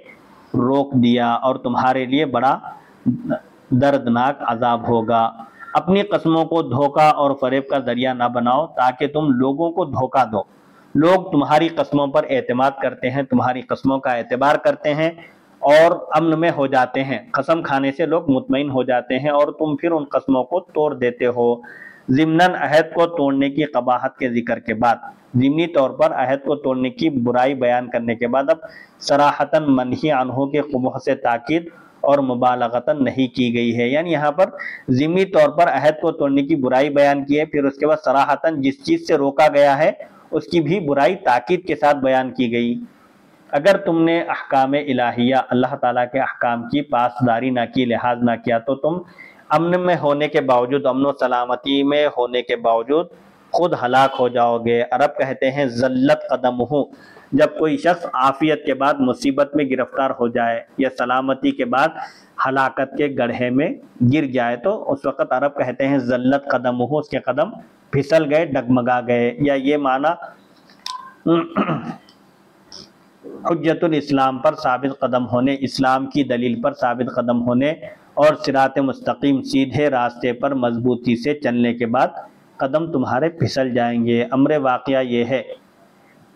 روک دیا، اور تمہارے لیے بڑا دردناک عذاب ہوگا۔ اپنی قسموں کو دھوکہ اور فریب کا ذریعہ نہ بناؤ تاکہ تم لوگوں کو دھوکہ دو۔ لوگ تمہاری قسموں پر اعتماد کرتے ہیں، تمہاری قسموں کا اعتبار کرتے ہیں اور امن میں ہو جاتے ہیں، قسم کھانے سے لوگ مطمئن ہو جاتے ہیں، اور تم پھر ان قسموں کو توڑ دیتے ہو۔ ضمناً عہد کو توڑنے کی قباحت کے ذکر کے بعد، ضمنی طور پر عہد کو توڑنے کی برائی بیان کرنے کے بعد، اب صراحتاً منہی عنہ کے قبح سے تاکید اور مبالغتاً نہیں کی گئی ہے، یعنی یہاں پر ضمنی طور پر عہد کو توڑنے کی برائی بیان کی ہے، پھر اس کے بعد صراحتاً جس چیز سے روکا گیا ہے اس کی بھی برائی تاکید کے ساتھ بیان کی گئی۔ اگر تم نے احکام الہیہ، اللہ تعالیٰ کے احکام کی پاسداری نہ کی، لحاظ نہ کیا، تو تم امن میں ہونے کے باوجود، امن و سلامتی میں ہونے کے باوجود خود ہلاک ہو جاؤ گے۔ عرب کہتے ہیں ذلت قدمہ، جب کوئی شخص عافیت کے بعد مصیبت میں گرفتار ہو جائے یا سلامتی کے بعد ہلاکت کے گڑھے میں گر جائے، تو اس وقت عرب کہتے ہیں ذلت قدمہ، اس کے قدم پھسل گئے، ڈگمگا گئے، یا یہ معنی حجت الاسلام پر ثابت قدم ہونے، اسلام کی دلیل پر ثابت قدم ہونے اور صراط مستقیم، سیدھے راستے پر مضبوطی سے چلنے کے بعد قدم تمہارے پھسل جائیں گے۔ امر واقعہ یہ ہے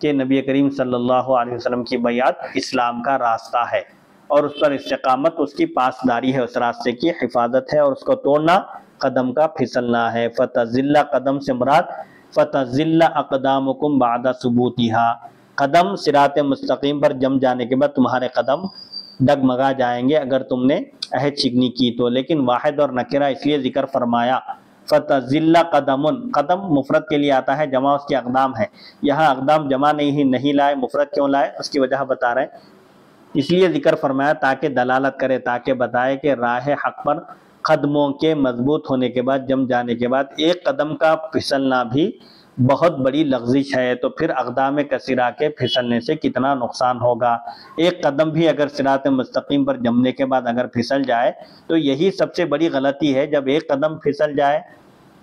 کہ نبی کریم صلی اللہ علیہ وسلم کی بیعت اسلام کا راستہ ہے، اور اس پر استقامت اس کی پاسداری ہے، اس راستے کی حفاظت ہے، اور اس کو توڑنا قدم کا پھسلنا ہے۔ فتزل قدم سے مراد فتزل اقدامکم بعد ثبوتها، قدم صراط مستقیم پر جم جانے کے بعد تمہارے قدم ڈگمگا جائیں گے اگر تم نے عہد شکنی کی تو۔ لیکن واحد اور نکرہ اس لیے ذکر فرمایا، فتزل قدم، قدم مفرد کے لیے آتا ہے، جمع اس کے اقدام ہے، یہاں اقدام جمع نہیں لائے، مفرد کیوں لائے اس کی وجہ بتا رہے ہیں، اس لیے ذکر فرمایا تاکہ دلالت کرے، تاکہ بتائے کہ راہ حق پر قدموں کے مضبوط ہونے کے بعد، جم جانے کے بعد ایک قدم کا پھسلنا بھی بہت بڑی لغزش ہے، تو پھر اقدام کثیرہ کے پھسلنے سے کتنا نقصان ہوگا۔ ایک قدم بھی اگر صراط مستقیم پر جمنے کے بعد اگر پھسل جائے تو یہی سب سے بڑی غلطی ہے، جب ایک قدم پھسل جائے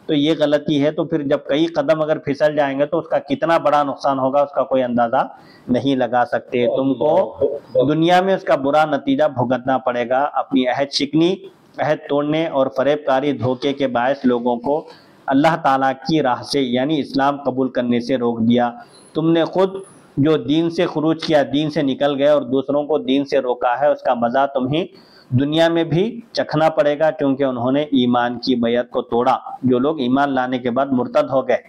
تو یہ غلطی ہے، تو پھر جب کئی قدم اگر پھسل جائیں گے تو اس کا کتنا بڑا نقصان ہوگا اس کا کوئی اندازہ نہیں لگا سکتے۔ تم کو دنیا میں اس کا برا نتیجہ بھگتنا پڑے گا، اپنی عہد شکنی، عہد توڑنے اور فریب کاری دھوکے کے باعث لوگوں کو اللہ تعالیٰ کی راہ سے یعنی اسلام قبول کرنے سے روک دیا۔ تم نے خود جو دین سے خروج کیا، دین سے نکل گئے اور دوسروں کو دین سے روکا ہے، اس کا مزہ تمہیں دنیا میں بھی چکھنا پڑے گا، کیونکہ انہوں نے ایمان کی بیعت کو توڑا۔ جو لوگ ایمان لانے کے بعد مرتد ہو گئے،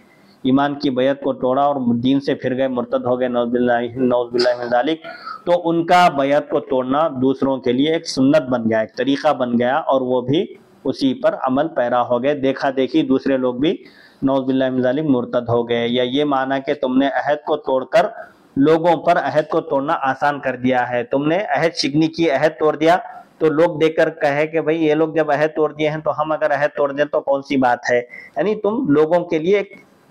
ایمان کی بیعت کو توڑا اور دین سے پھر گئے، مرتد ہو گئے، نعوذ باللہ من ذالک، تو ان کا بیعت کو توڑنا دوسروں کے لیے ایک سنت بن گیا، ایک طریقہ بن گیا، اور وہ بھی اسی پر عمل پیرا ہو گئے۔ دیکھا دیکھی دوسرے لوگ بھی نعوذ باللہ من ذالک مرتد ہو گئے۔ یا یہ معنی کہ تم نے عہد کو توڑ کر لوگوں پر عہد کو توڑنا آسان کر دیا ہے، تم نے عہد شکنی کی، عہد توڑ دیا تو لوگ دیکھ کر کہے کہ بھئی یہ لوگ جب عہد توڑ دیے ہیں تو ہم اگر عہد توڑ دیں تو کون سی بات ہے، یعنی تم لوگوں کے لیے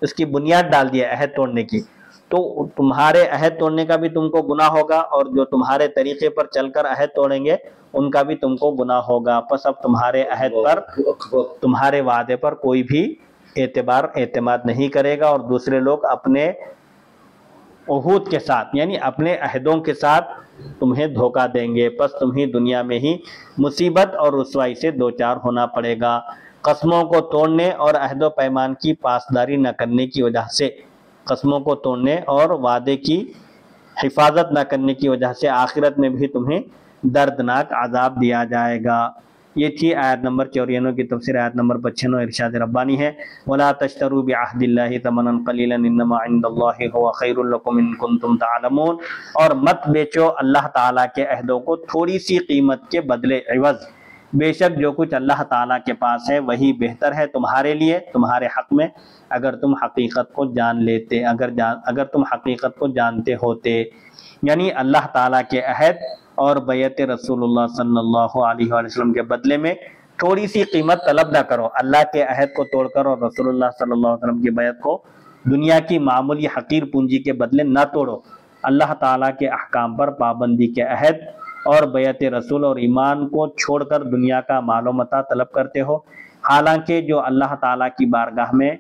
اس کی بنیاد ڈال دیا عہد توڑنے کی، تو تمہارے عہد توڑنے کا بھی تم کو گناہ ہوگا، اور جو تمہارے طریقے پر چل کر عہد توڑیں گے ان کا بھی تم کو گناہ ہوگا۔ پس اب تمہارے عہد پر، تمہارے وعدے پر کوئی بھی اعتماد نہیں کرے گا، اور دوسرے لوگ اپنے عہود کے ساتھ یعنی اپنے عہدوں کے ساتھ تمہیں دھوکہ دیں گے، پس تمہیں دنیا میں ہی مصیبت اور رسوائی سے دوچار ہونا پڑے گا۔ قسموں کو توڑنے اور عہد و پیمان کی پاسداری نہ کرنے کی وجہ سے، قسموں کو توڑنے اور وعدے کی حفاظت نہ کرنے کی وجہ سے آخرت میں بھی تمہیں دردناک عذاب دیا جائے گا۔ یہ تھی آیت نمبر 94 کی تفسیر۔ آیت نمبر 95 ارشاد ربانی ہے، وَلَا تَشْتَرُوا بِعَهْدِ اللَّهِ ثَمَنًا قَلِيلًا إِنَّمَا عِندَ اللَّهِ هُوَ خَيْرٌ لَكُمْ إِن كُنتُمْ تَعْلَمُونَ، اور مت بیچو اللہ تعالیٰ کے عہدوں کو تھوڑی سی قیمت کے بدلے عوض، بے شک جو کچھ اللہ تعالیٰ کے پاس ہے وہی بہتر ہے تمہارے لیے، تمہارے حق میں، اگر تم حقیقت کو جان لیتے، اگر تم حقیقت کو جانتے ہوتے، یعنی اللہ تعالیٰ کے عہد اور بیعت رسول اللہ صلی اللہ علیہ وسلم کے بدلے میں تھوڑی سی قیمت طلب نہ کرو۔ اللہ کے عہد کو توڑ کر اور رسول اللہ صلی اللہ علیہ وسلم کی بیعت کو دنیا کی معمولی حقیر پونجی کے بدلے نہ توڑو۔ اللہ تعالیٰ کے احکام پر پابندی کے عہد اور بیعت رسول اور ایمان کو چھوڑ کر دنیا کا مال و متاع طلب کرتے ہو، حالانکہ جو اللہ تعالیٰ کی بارگاہ میں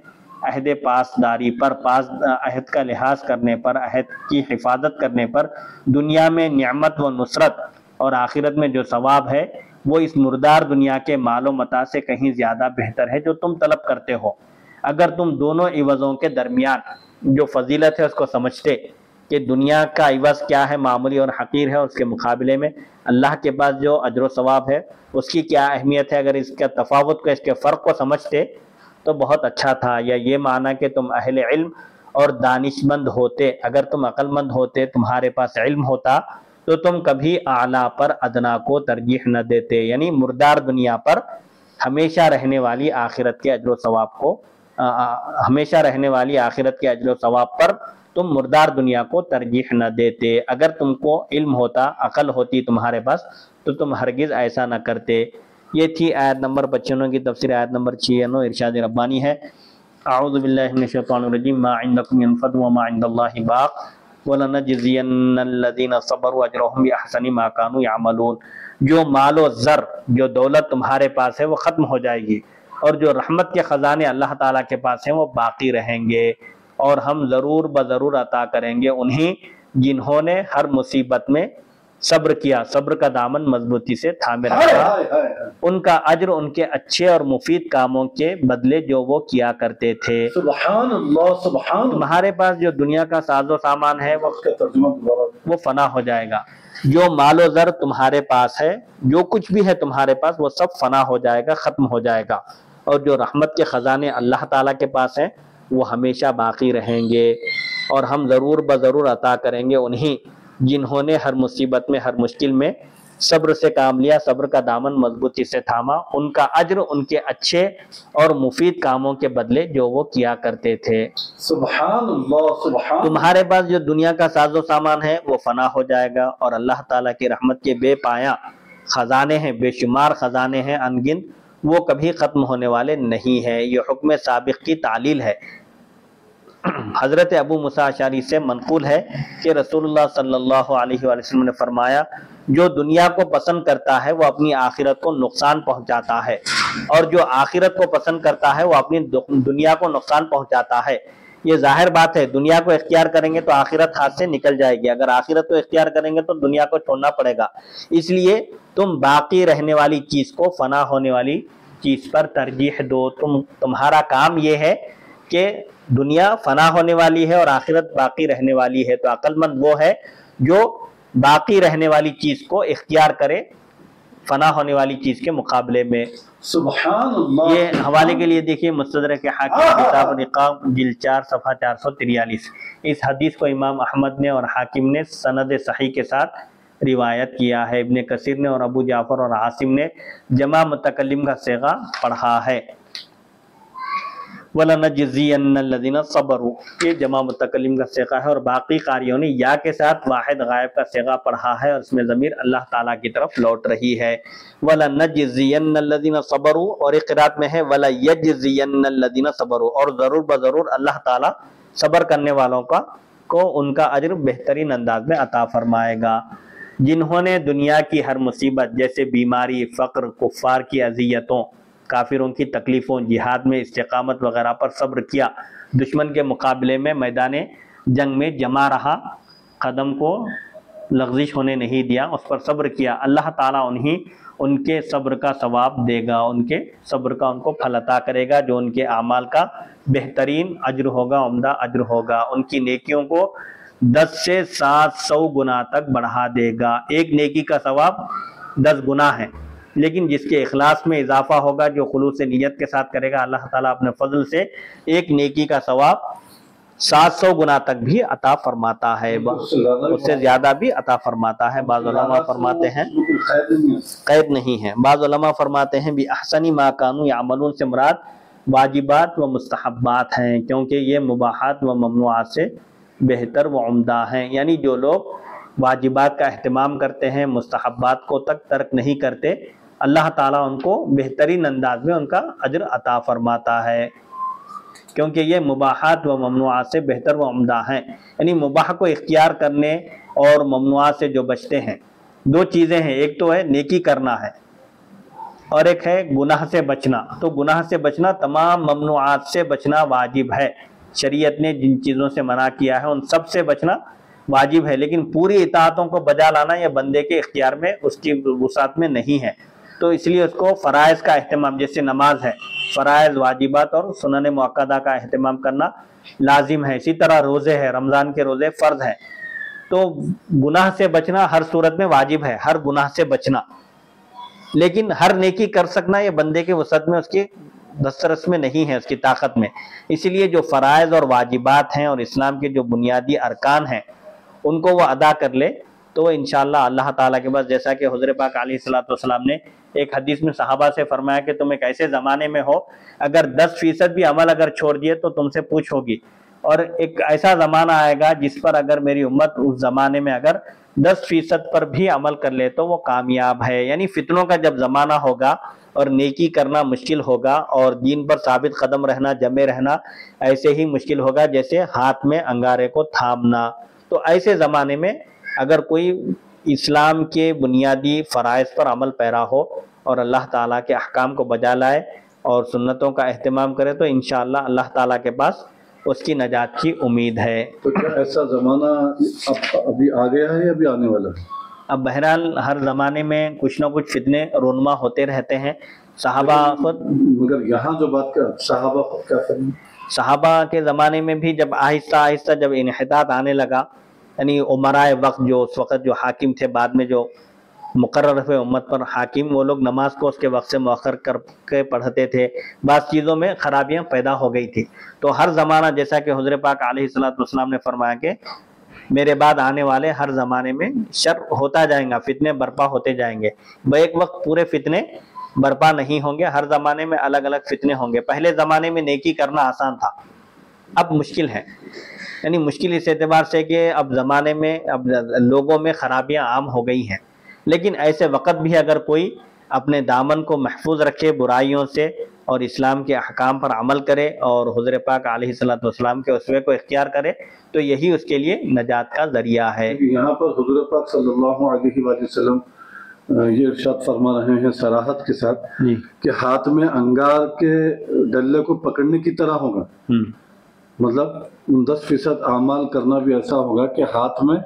عہد پاسداری پر، عہد کا لحاظ کرنے پر، عہد کی حفاظت کرنے پر دنیا میں نعمت و نصرت اور آخرت میں جو ثواب ہے وہ اس مردار دنیا کے مال و متاع سے کہیں زیادہ بہتر ہے جو تم طلب کرتے ہو۔ اگر تم دونوں عوضوں کے درمیان جو فضیلت ہے اس کو سمجھتے کہ دنیا کا عوض کیا ہے، معمولی اور حقیر ہے، اور اس کے مقابلے میں اللہ کے پاس جو اجر و ثواب ہے اس کی کیا اہمیت ہے، اگر اس کا تفاوت کو، اس کے فرق کو سمجھتے تو بہت اچھا تھا۔ یا یہ معنی کہ تم اہل علم اور دانش مند ہوتے، اگر تم عقل مند ہوتے، تمہارے پاس علم ہوتا تو تم کبھی اعلیٰ پر ادنا کو ترجیح نہ دیتے، یعنی مردار دنیا پر ہمیشہ رہنے والی آخرت کے اجر و ثواب کو، ہمیشہ رہنے والی آخرت کے اجر و ثواب پر تم مردار دنیا کو ترجیح نہ دیتے۔ اگر تم کو علم ہوتا، عقل ہوتی تمہارے پاس تو تم ہرگز ایسا نہ کرتے۔ یہ تھی آیت نمبر 95 کی تفسیر۔ آیت نمبر 96 ارشاد ربانی ہے، اعوذ باللہ من الشیطان الرجیم، ما عندکم ینفد وما عند اللہ باق وَلَنَجْزِيَنَّ الَّذِينَ صَبَرُوا أَجْرَهُمْ بِأَحْسَنِ مَا كَانُوا يَعْمَلُونَ، جو مال و زر، جو دولت تمہارے پاس ہے وہ ختم ہو جائے گی، اور جو رحمت کے خزانے اللہ تعالیٰ کے پاس ہیں وہ باقی رہیں گے، اور ہم ضرور بضرور عطا کریں گے انہیں جنہوں نے ہر مصیبت میں صبر کیا، صبر کا دامن مضبوطی سے تھامے رکھا، ان کا اجر ان کے اچھے اور مفید کاموں کے بدلے جو وہ کیا کرتے تھے۔ سبحان اللہ، سبحان اللہ۔ تمہارے پاس جو دنیا کا ساز و سامان ہے وہ فنا ہو جائے گا، جو مال و زر تمہارے پاس ہے، جو کچھ بھی ہے تمہارے پاس، وہ سب فنا ہو جائے گا، ختم ہو جائے گا، اور جو رحمت کے خزانے اللہ تعالیٰ کے پاس ہیں وہ ہمیشہ باقی رہیں گے، اور ہم ضرور بضرور عطا کریں گے انہیں جنہوں نے ہر مصیبت میں، ہر مشکل میں صبر سے کام لیا، صبر کا دامن مضبوطی سے تھاما، ان کا اجر ان کے اچھے اور مفید کاموں کے بدلے جو وہ کیا کرتے تھے۔ سبحان اللہ، سبحان۔ تمہارے پاس جو دنیا کا ساز و سامان ہے وہ فنا ہو جائے گا، اور اللہ تعالیٰ کی رحمت کے بے پایاں خزانے ہیں، بے شمار خزانے ہیں ان گنت، وہ کبھی ختم ہونے والے نہیں ہیں۔ یہ حکم سابق کی تعلیل ہے۔ حضرت ابو موسیٰ اشعری سے منقول ہے کہ رسول اللہ صلی اللہ علیہ وآلہ وسلم نے فرمایا، جو دنیا کو پسند کرتا ہے وہ اپنی آخرت کو نقصان پہنچاتا ہے، اور جو آخرت کو پسند کرتا ہے وہ اپنی دنیا کو نقصان پہنچاتا ہے۔ یہ ظاہر بات ہے، دنیا کو اختیار کریں گے تو آخرت ہاتھ سے نکل جائے گی، اگر آخرت کو اختیار کریں گے تو دنیا کو چھوڑنا پڑے گا۔ اس لیے تم باقی رہنے والی چیز کو فنا ہونے والی چیز پر ترجیح دو۔ تمہارا کام یہ ہے کہ دنیا فنا ہونے والی ہے اور آخرت باقی رہنے والی ہے، تو عقل مند وہ ہے جو باقی رہنے والی چیز کو اختیار کرے فنا ہونے والی چیز کے مقابلے میں۔ سبحان اللہ۔ یہ حوالے کے لیے دیکھیے مستدرک حاکم کتاب الرقاق جلد 4 صفحہ 443۔ اس حدیث کو امام احمد نے اور حاکم نے سند صحیح کے ساتھ روایت کیا ہے۔ ابن کثیر نے اور ابو جعفر اور عاصم نے جمع متکلم کا صیغہ پڑھا ہے، وَلَنَجْزِيَنَّ الَّذِينَ صَبَرُوا، یہ جمع متکلم کا صیغہ ہے، اور باقی قاریوں نے یا کے ساتھ واحد غائب کا صیغہ پڑھا ہے، اور اس میں ضمیر اللہ تعالیٰ کی طرف لوٹ رہی ہے۔ وَلَنَجْزِيَنَّ الَّذِينَ صَبَرُوا، اور ایک قرات میں ہے وَلَيَجْزِيَنَّ الَّذِينَ صَبَرُوا، اور ضرور بضرور اللہ تعالیٰ صبر کرنے والوں کو ان کا اجر بہترین انداز میں عطا فرمائے گا۔ جنہوں نے دنیا کی ہر مصیبت جیسے بیماری، فقر، کفار کی اذیتوں، کافروں کی تکلیفوں، جہاد میں استقامت وغیرہ پر صبر کیا، دشمن کے مقابلے میں میدان جنگ میں جمع رہا، قدم کو لغزش ہونے نہیں دیا، اس پر صبر کیا، اللہ تعالیٰ ان کے صبر کا ثواب دے گا، ان کے صبر کا ان کو پھل عطا کرے گا، جو ان کے اعمال کا بہترین اجر ہوگا، عمدہ اجر ہوگا، ان کی نیکیوں کو 10 سے 700 گنا تک بڑھا دے گا۔ ایک نیکی کا ثواب 10 گنا ہے، لیکن جس کے اخلاص میں اضافہ ہوگا، جو خلوص نیت کے ساتھ کرے گا، اللہ تعالیٰ اپنے فضل سے ایک نیکی کا ثواب 700 گنا تک بھی عطا فرماتا ہے، اس سے زیادہ بھی عطا فرماتا ہے۔ بعض علماء فرماتے ہیں قید نہیں ہے، بعض علماء فرماتے ہیں بِأَحْسَنِ مَا كَانُوا يَعْمَلُونَ سے مراد واجبات و مستحبات ہیں، کیونکہ یہ مباحات و ممنوعات سے بہتر و عمدہ ہیں، یعنی جو لوگ واجبات کا اہتمام کرتے ہیں، مستحبات کو تک ترک نہیں کرتے، اللہ تعالیٰ ان کو بہترین انداز میں ان کا اجر عطا فرماتا ہے، کیونکہ یہ مباحات و ممنوعات سے بہتر و عمدہ ہیں۔ یعنی مباح کو اختیار کرنے اور ممنوعات سے جو بچتے ہیں، دو چیزیں ہیں، ایک تو ہے نیکی کرنا ہے اور ایک ہے گناہ سے بچنا۔ تو گناہ سے بچنا، تمام ممنوعات سے بچنا واجب ہے، شریعت نے جن چیزوں سے منع کیا ہے ان سب سے بچنا واجب ہے، لیکن پوری اطاعتوں کو بجا لانا یہ بندے کے اختیار میں، اس کی وسعت میں نہیں ہے، تو اس لیے اس کو فرائض کا اہتمام، جیسے نماز ہے، فرائض، واجبات اور سنن مؤکدہ کا اہتمام کرنا لازم ہے۔ اسی طرح روزے ہیں، رمضان کے روزے فرض ہیں، تو گناہ سے بچنا ہر صورت میں واجب ہے، ہر گناہ سے بچنا، لیکن ہر نیکی کر سکنا یہ بندے کے وسعت میں، اس کی دسترس میں نہیں ہے، اس کی طاقت میں۔ اسی لیے جو فرائض اور واجبات ہیں اور اسلام کے جو بنیادی ارکان ہیں ان کو وہ ادا کر لے تو انشاءاللہ اللہ تعالیٰ کے پاس، جیسا کہ حضور پاک علیہ السلام نے ایک حدیث میں صحابہ سے فرمایا کہ تم ایک ایسے زمانے میں ہو، اگر 10% بھی عمل اگر چھوڑ دیے تو تم سے پوچھ ہوگی، اور ایک ایسا زمانہ آئے گا جس پر اگر میری امت اس زمانے میں اگر 10% پر بھی عمل کر لے تو وہ کامیاب ہے۔ یعنی فتنوں کا جب زمانہ ہوگا اور نیکی کرنا مشکل ہوگا اور دین پر ثابت قدم رہنا، جمے رہنا ایسے ہی مشکل ہوگا جیسے ہاتھ میں انگارے کو تھامنا۔ تو ایسے زمانے میں اگر کوئی اسلام کے بنیادی فرائض پر عمل پیرا ہو اور اللہ تعالیٰ کے احکام کو بجا لائے اور سنتوں کا اہتمام کرے تو انشاءاللہ اللہ تعالیٰ کے پاس اس کی نجات کی امید ہے۔ تو کیا ایسا زمانہ ابھی آ گیا ہے یا ابھی آنے والا ہے؟ اب بہرحال ہر زمانے میں کچھ نہ کچھ فتنے رونما ہوتے رہتے ہیں. صحابہ خود مگر یہاں جو بات کر صحابہ خود کیا فرمائیں؟ صحابہ کے زمانے میں بھی جب آہستہ آہستہ جب انحطاط آنے لگا، یعنی عمرائے وقت جو اس وقت جو حاکم تھے، بعد میں جو مقرر ہوئے امت پر حاکم، وہ لوگ نماز کو اس کے وقت سے مؤخر کر کے پڑھتے تھے، بعض چیزوں میں خرابیاں پیدا ہو گئی تھی. تو ہر زمانہ، جیسا کہ حضور پاک علیہ السلام نے فرمایا کہ میرے بعد آنے والے ہر زمانے میں شر ہوتا جائیں گا، فتنے برپا ہوتے جائیں گے. ایک وقت پورے فتنے برپا نہیں ہوں گے، ہر زمانے میں الگ الگ فتنے ہوں گے. پہلے زمانے میں نیکی کرنا آسان تھا، اب مشکل ہے. یعنی مشکل اس اعتبار سے کہ اب زمانے میں اب لوگوں میں خرابیاں عام ہو گئی ہیں. لیکن ایسے وقت بھی اگر کوئی اپنے دامن کو محفوظ رکھے برائیوں سے اور اسلام کے احکام پر عمل کرے اور حضور پاک علیہ السلام کے اسوے کو اختیار کرے تو یہی اس کے لیے نجات کا ذریعہ ہے. یہاں پر حضور پاک صلی اللہ علیہ وآلہ وسلم یہ ارشاد فرما رہے ہیں صراحت کے ساتھ کہ ہاتھ میں انگار کے ڈلے کو پکڑنے کی طرح ہوگا. مطلب 10% اعمال کرنا بھی ایسا ہوگا کہ ہاتھ میں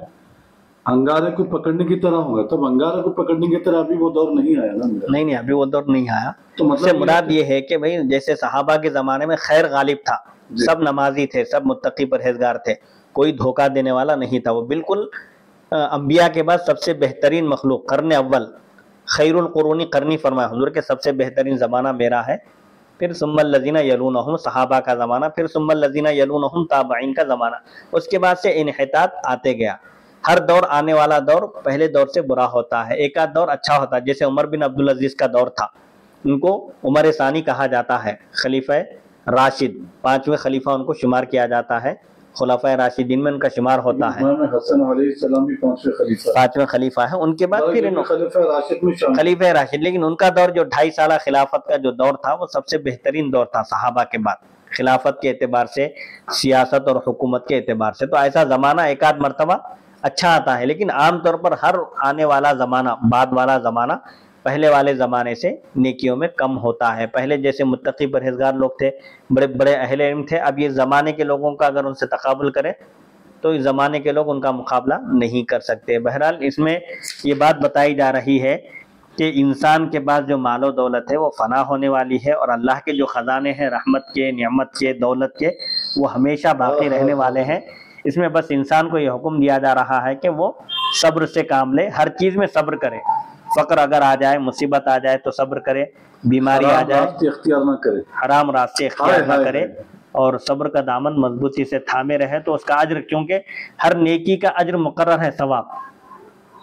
انگارے کو پکڑنے کی طرح ہوگا. تب انگارے کو پکڑنے کی طرح ابھی وہ دور نہیں آیا نا. نہیں ابھی وہ دور نہیں آیا. تو اس سے مراد یہ ہے کہ بھئی جیسے صحابہ کے زمانے میں خیر غالب تھا، سب نمازی تھے، سب متقی پرہیزگار تھے، کوئی دھوکہ دینے والا نہیں تھا. وہ بالکل انبیاء کے بعد سب سے بہترین مخلوق، قرن اول، خیر القرون قرنی فرمایا حضور کے سب سے بہترین زمانہ میرا ہے، پھر ثم الذین یلونہم صحابہ کا زمانہ، پھر ثم الذین یلونہم تابعین کا زمانہ. اس کے بعد سے انحطاط آتے گیا. ہر دور آنے والا دور پہلے دور سے برا ہوتا ہے، ایک آدھ دور اچھا ہوتا ہے. جیسے عمر بن عبدالعزیز کا دور تھا، ان کو عمر ثانی کہا جاتا ہے، خلیفہ راشد، 5ویں خلیفہ ان کو شمار کیا جاتا ہے، خلفۂ راشدین میں ان کا شمار ہوتا ہے. امام حسن علیہ السلام بھی 5ویں خلیفہ ہے. ان کے بعد پھر خلیفہ راشد میں شامل خلیفہ راشد. لیکن ان کا دور جو 2.5 سالہ خلافت کا جو دور تھا وہ سب سے بہترین دور تھا صحابہ کے بعد، خلافت کے اعتبار سے، سیاست اور حکومت کے اعتبار سے. تو ایسا زمانہ ایک آدھ مرتبہ اچھا آتا ہے، لیکن عام طور پر ہر آنے والا زمانہ، بعد والا زمانہ پہلے والے زمانے سے نیکیوں میں کم ہوتا ہے. پہلے جیسے متقی پرہیزگار لوگ تھے، بڑے بڑے اہل علم تھے، اب یہ زمانے کے لوگوں کا اگر ان سے تقابل کرے تو اس زمانے کے لوگ ان کا مقابلہ نہیں کر سکتے. بہرحال اس میں یہ بات بتائی جا رہی ہے کہ انسان کے پاس جو مال و دولت ہے وہ فنا ہونے والی ہے، اور اللہ کے جو خزانے ہیں رحمت کے، نعمت کے، دولت کے، وہ ہمیشہ باقی رہنے والے ہیں. اس میں بس انسان کو یہ حکم دیا جا رہا ہے کہ وہ صبر سے کام لے، ہر چیز میں صبر کرے. فقر اگر آ جائے، مصیبت آ جائے تو صبر کرے، بیماری آ جائے اختیار نہ کرے، حرام راستے اختیار نہ کرے، اور صبر کا دامن مضبوطی سے تھامے رہے تو اس کا اجر، کیونکہ ہر نیکی کا اجر مقرر ہے، ثواب،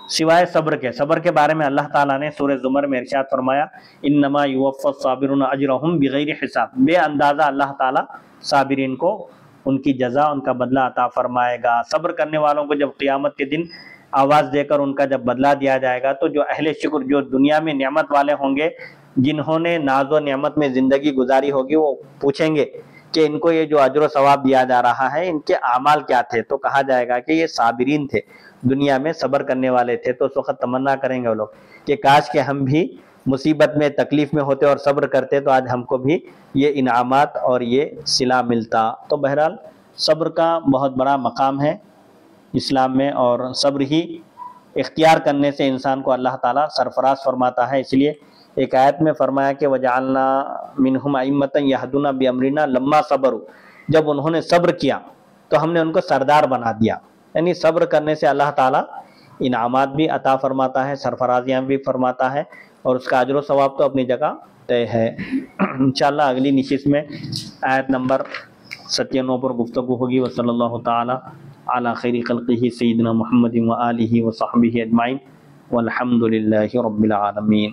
سوائے صبر کے. صبر کے بارے میں اللہ تعالیٰ نے سورہ زمر میں ارشاد فرمایا، انما یوفی الصابرون اجرہم بغیر حساب. بے اندازہ اللہ تعالیٰ صابرین کو ان کی جزا، ان کا بدلہ عطا فرمائے گا. صبر کرنے والوں کو جب قیامت کے دن آواز دے کر ان کا جب بدلہ دیا جائے گا تو جو اہل شکر، جو دنیا میں نعمت والے ہوں گے، جنہوں نے ناز و نعمت میں زندگی گزاری ہوگی، وہ پوچھیں گے کہ ان کو یہ جو اجر و ثواب دیا جا رہا ہے ان کے اعمال کیا تھے؟ تو کہا جائے گا کہ یہ صابرین تھے، دنیا میں صبر کرنے والے تھے. تو اس وقت تمنا کریں گے وہ لوگ کہ کاش کہ ہم بھی مصیبت میں، تکلیف میں ہوتے اور صبر کرتے تو آج ہم کو بھی یہ انعامات اور یہ صلہ ملتا. تو بہرحال صبر کا بہت بڑا مقام ہے اسلام میں، اور صبر ہی اختیار کرنے سے انسان کو اللہ تعالیٰ سرفراز فرماتا ہے. اس لیے ایک آیت میں فرمایا کہ وَجَعَلْنَا مِنْهُمْ أَئِمَّةً يَهْدُونَ بِأَمْرِنَا لَمَّا صَبَرُوا. جب انہوں نے صبر کیا تو ہم نے ان کو سردار بنا دیا. یعنی صبر کرنے سے اللہ تعالیٰ انعامات بھی عطا فرماتا ہے، سرفرازیاں بھی فرماتا ہے، اور اس کا اجر و ثواب تو اپنی جگہ طے ہے. انشاءاللہ اگلی نشست میں آیت نمبر 97 پر گفتگو ہوگی. وصلی اللہ تعالی علی خیر خلقہ سیدنا محمد و آلہ و صحبہ اجمعین والحمد للہ رب العالمین.